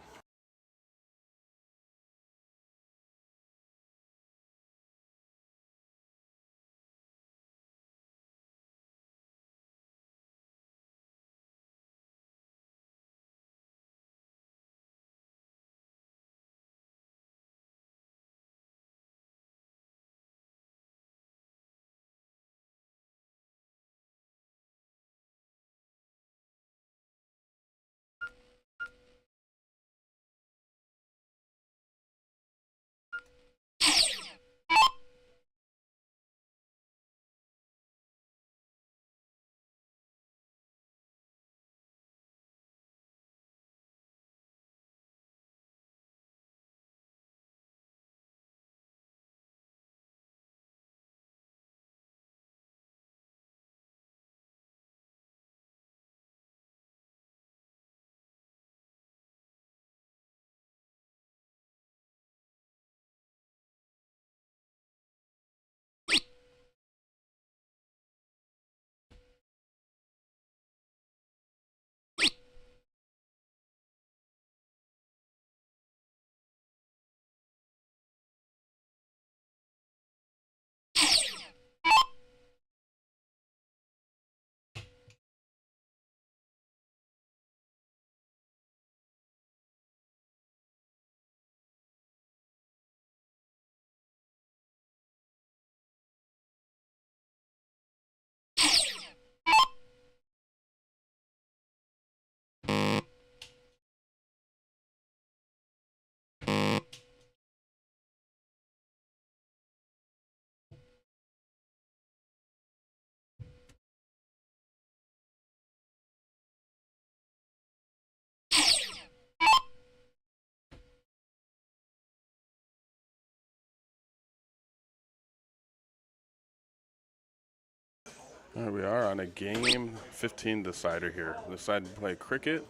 Speaker 1: Alright, we are on a game 15 decider here. We decided to play cricket.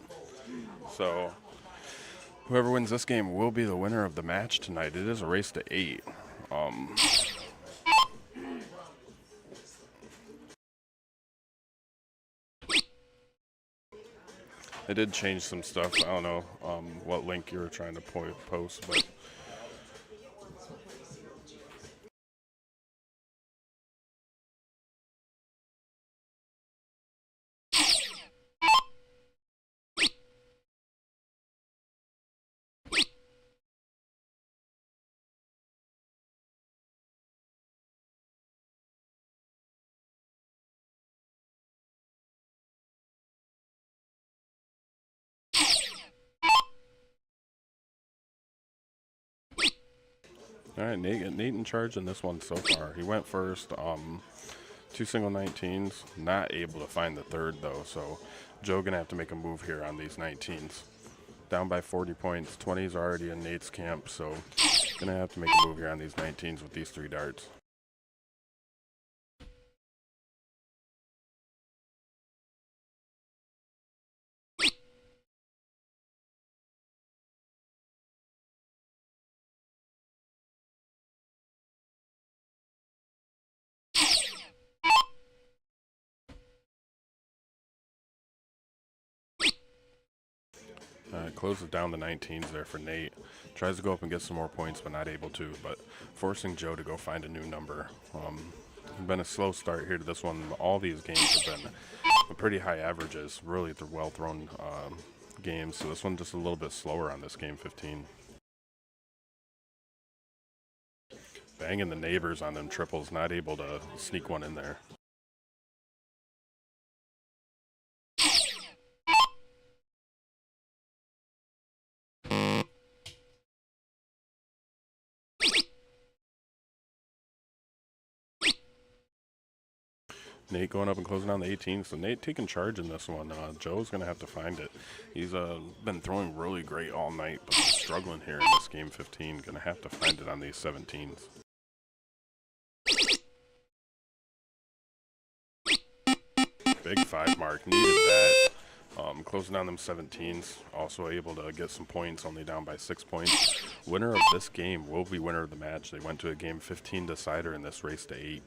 Speaker 1: So whoever wins this game will be the winner of the match tonight. It is a race to 8. They did change some stuff. I don't know what link you were trying to post, but all right, Nate in charge in this one so far. He went first, 2 single 19s, not able to find the third though, so Joe gonna have to make a move here on these 19s. Down by 40 points, 20s are already in Nate's camp, so gonna have to make a move here on these 19s with these 3 darts. Closes down the 19s there for Nate. Tries to go up and get some more points, but not able to. But forcing Joe to go find a new number. Been a slow start here to this one. All these games have been pretty high averages. Really, they're well thrown games. So this one just a little bit slower on this game 15. Banging the neighbors on them triples, not able to sneak one in there. Nate going up and closing down the 18, so Nate taking charge in this one. Joe's going to have to find it. He's been throwing really great all night, but he's struggling here in this game 15. Going to have to find it on these 17s. Big 5 mark, needed that. Closing down them 17s, also able to get some points, only down by 6 points. Winner of this game will be winner of the match. They went to a game 15 decider in this race to 8.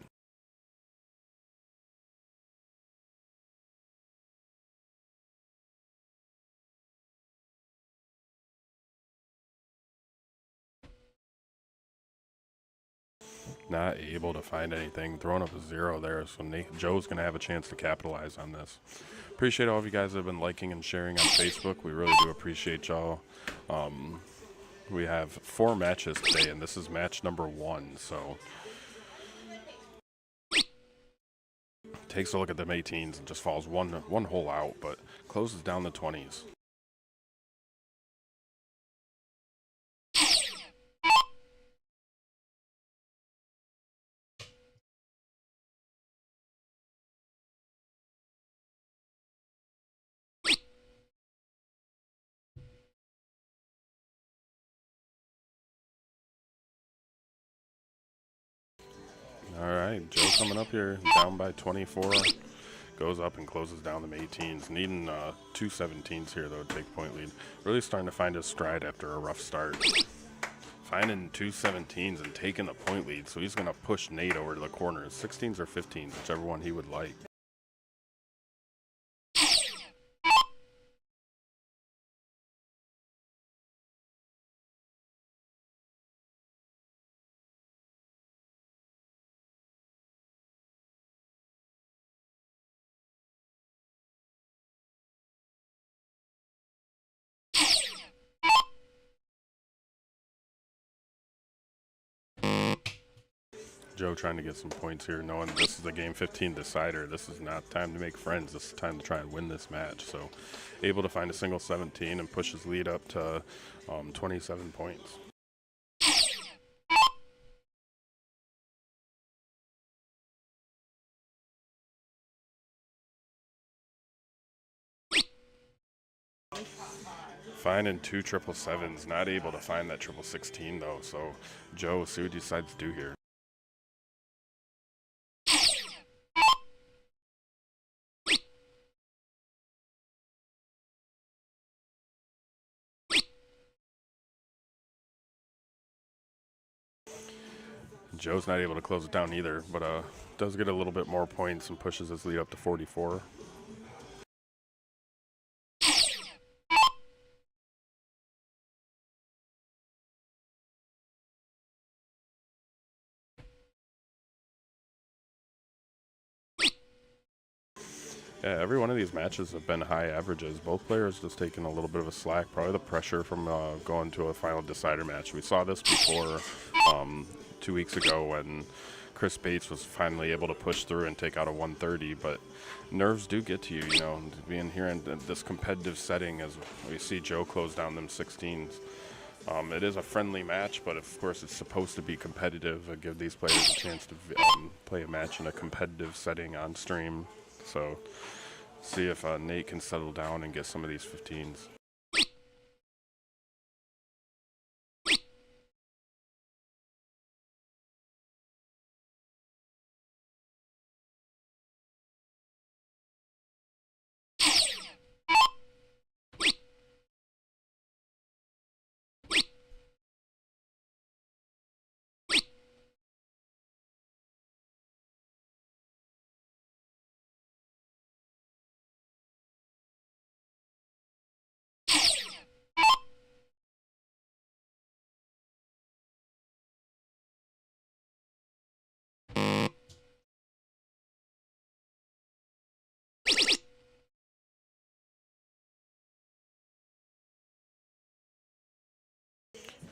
Speaker 1: Not able to find anything, throwing up a 0 there, so Joe's going to have a chance to capitalize on this. Appreciate all of you guys that have been liking and sharing on Facebook. We really do appreciate y'all. We have 4 matches today, and this is match number 1, so takes a look at them 18s and just falls one hole out, but closes down the 20s. All right, Joe coming up here, down by 24. Goes up and closes down them 18s. Needing 2 17s here, though, to take point lead. Really starting to find his stride after a rough start. Finding 2 17s and taking the point lead, so he's going to push Nate over to the corners. 16s or 15s, whichever one he would like. Joe trying to get some points here, knowing this is a game 15 decider. This is not time to make friends. This is time to try and win this match. So able to find a single 17 and push his lead up to 27 points. Finding 2 777s, not able to find that 16 though. So Joe, see what he decides to do here. Joe's not able to close it down either, but does get a little bit more points and pushes his lead up to 44. Yeah, every one of these matches have been high averages. Both players just taking a little bit of a slack. Probably the pressure from going to a final decider match. We saw this before 2 weeks ago when Chris Bates was finally able to push through and take out a 130. But nerves do get to you, you know, being here in this competitive setting as we see Joe close down them 16s. It is a friendly match, but of course it's supposed to be competitive and give these players a chance to play a match in a competitive setting on stream. So see if Nate can settle down and get some of these 15s.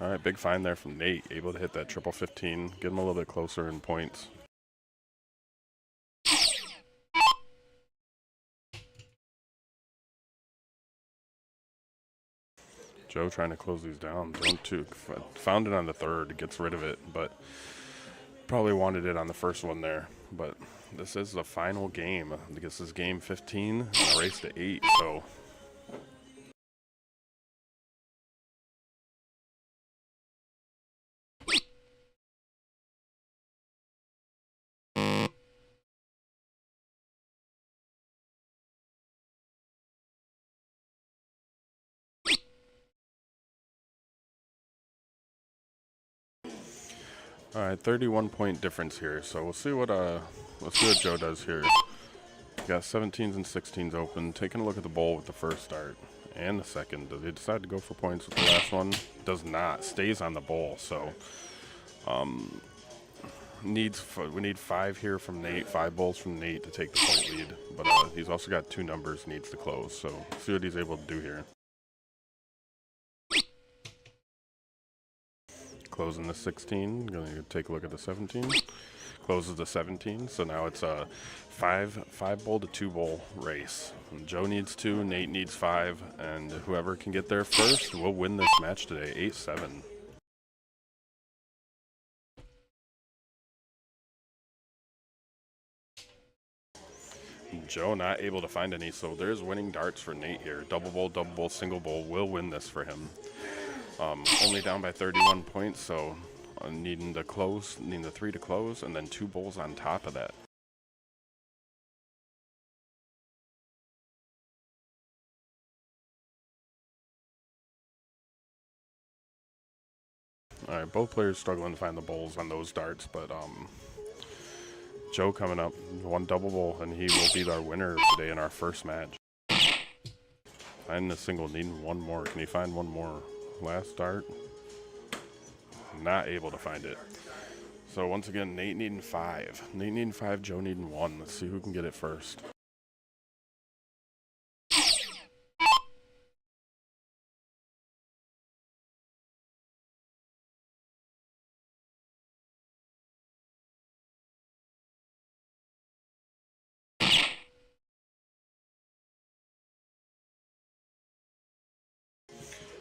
Speaker 1: All right, big find there from Nate, able to hit that triple 15, get him a little bit closer in points. Joe trying to close these down. Found it on the third, gets rid of it, but probably wanted it on the first one there. But this is the final game. This is game 15 and a race to 8, so. All right, 31-point difference here. So we'll see what Joe does here. Got 17s and 16s open. Taking a look at the bowl with the first start and the second. Does he decide to go for points with the last one? Does not. Stays on the bowl. So we need 5 here from Nate. 5 bowls from Nate to take the point lead. But he's also got 2 numbers needs to close. So see what he's able to do here. Closing the 16, going to take a look at the 17. Closes the 17, so now it's a 5 bowl to 2 bowl race. And Joe needs 2, Nate needs 5, and whoever can get there first will win this match today, 8-7. Joe not able to find any, so there's winning darts for Nate here. Double bowl, single bowl will win this for him. Only down by 31 points, so needing the 3 to close, and then 2 bowls on top of that. All right, both players struggling to find the bowls on those darts, but Joe coming up, 1 double bowl, and he will be our winner today in our first match. Finding a single, needing 1 more. Can he find 1 more? Last dart. Not able to find it. So once again, Nate needing 5. Nate needing 5, Joe needing 1. Let's see who can get it first.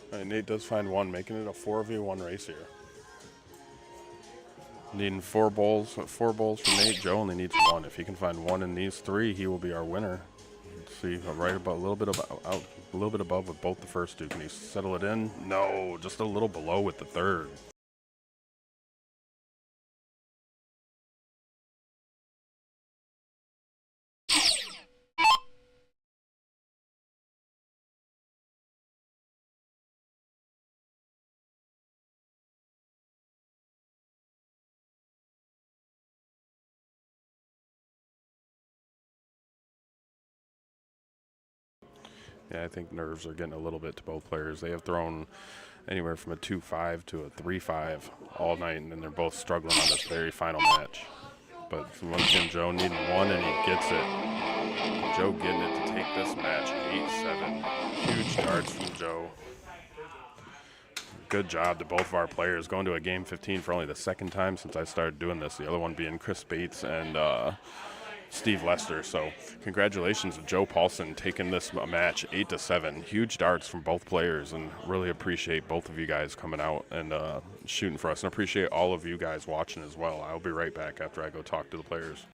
Speaker 1: All right, Nate does find 1, making it a 4v1 race here. Needing 4 bowls from Nate. Joe only needs 1. If he can find 1 in these 3, he will be our winner. Let's see, right about a little bit above with both the first 2. Can he settle it in? No, just a little below with the third. Yeah, I think nerves are getting a little bit to both players. They have thrown anywhere from a 2-5 to a 3-5 all night, and then they're both struggling on this very final match. But once again, Joe needing one, and he gets it. Joe getting it to take this match 8-7. Huge darts from Joe. Good job to both of our players going to a game 15 for only the second time since I started doing this. The other one being Chris Bates and Steve Lester. So congratulations to Joe Paulson taking this match 8-7. Huge darts from both players, and really appreciate both of you guys coming out and shooting for us, and appreciate all of you guys watching as well. I'll be right back after I go talk to the players.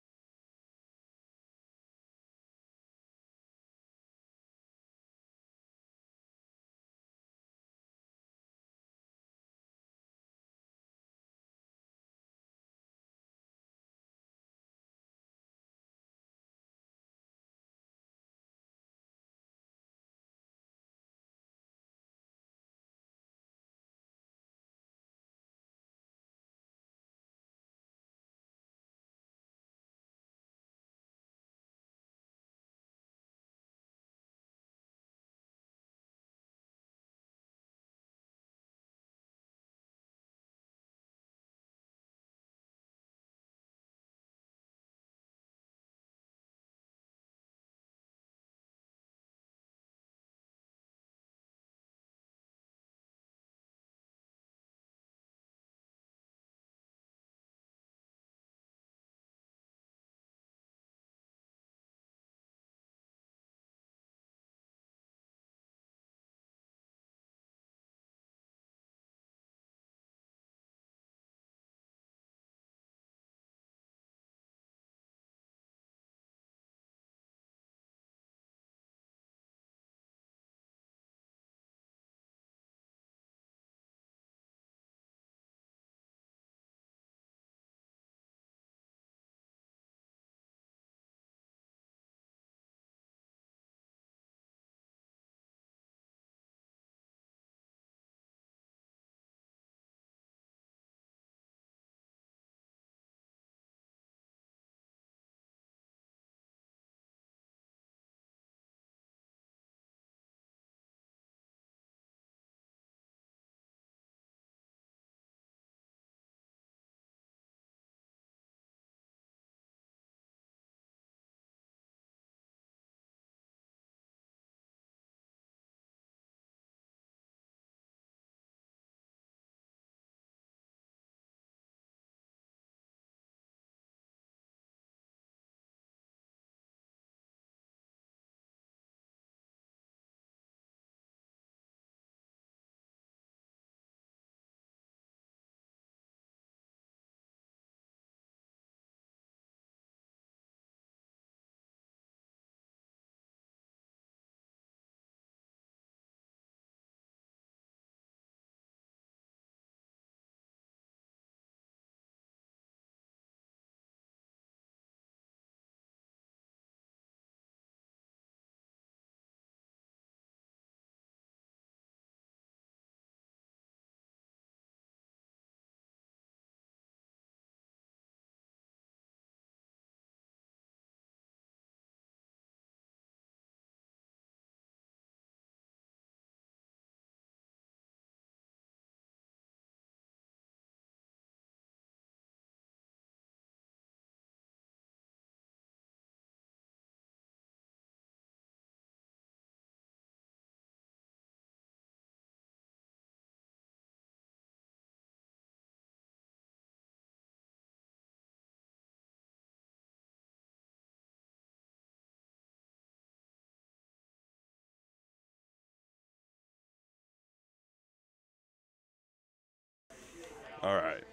Speaker 1: All right.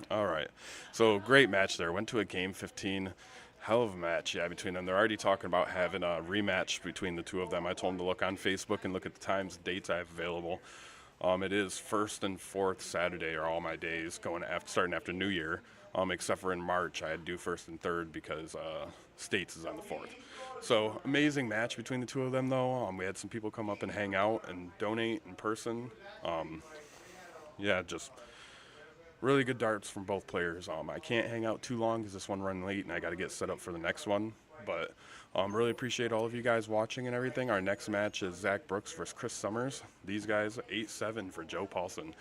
Speaker 1: All right. So great match there. Went to a game 15. Hell of a match, yeah, between them. They're already talking about having a rematch between the two of them. I told them to look on Facebook and look at the times and dates I have available. It is first and fourth Saturday are all my days going after starting after New Year. Except for in March, I had to do first and third because States is on the fourth. So amazing match between the two of them, though. We had some people come up and hang out and donate in person. Yeah, just really good darts from both players. I can't hang out too long because this one run late and I got to get set up for the next one. But really appreciate all of you guys watching and everything. Our next match is Zach Brooks versus Chris Summers. These guys 8-7 for Joe Paulson.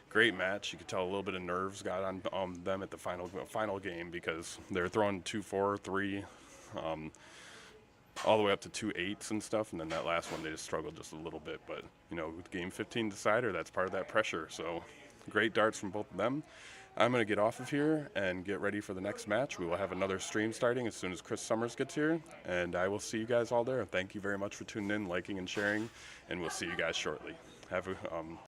Speaker 1: Great match. You could tell a little bit of nerves got on them at the final game because they were throwing 2-4, 3, all the way up to 2-8s and stuff, and then that last one they just struggled just a little bit. But with game 15 decider, that's part of that pressure. So great darts from both of them. I'm going to get off of here and get ready for the next match. We will have another stream starting as soon as Chris Summers gets here, and I will see you guys all there. Thank you very much for tuning in, liking, and sharing, and we'll see you guys shortly. Have a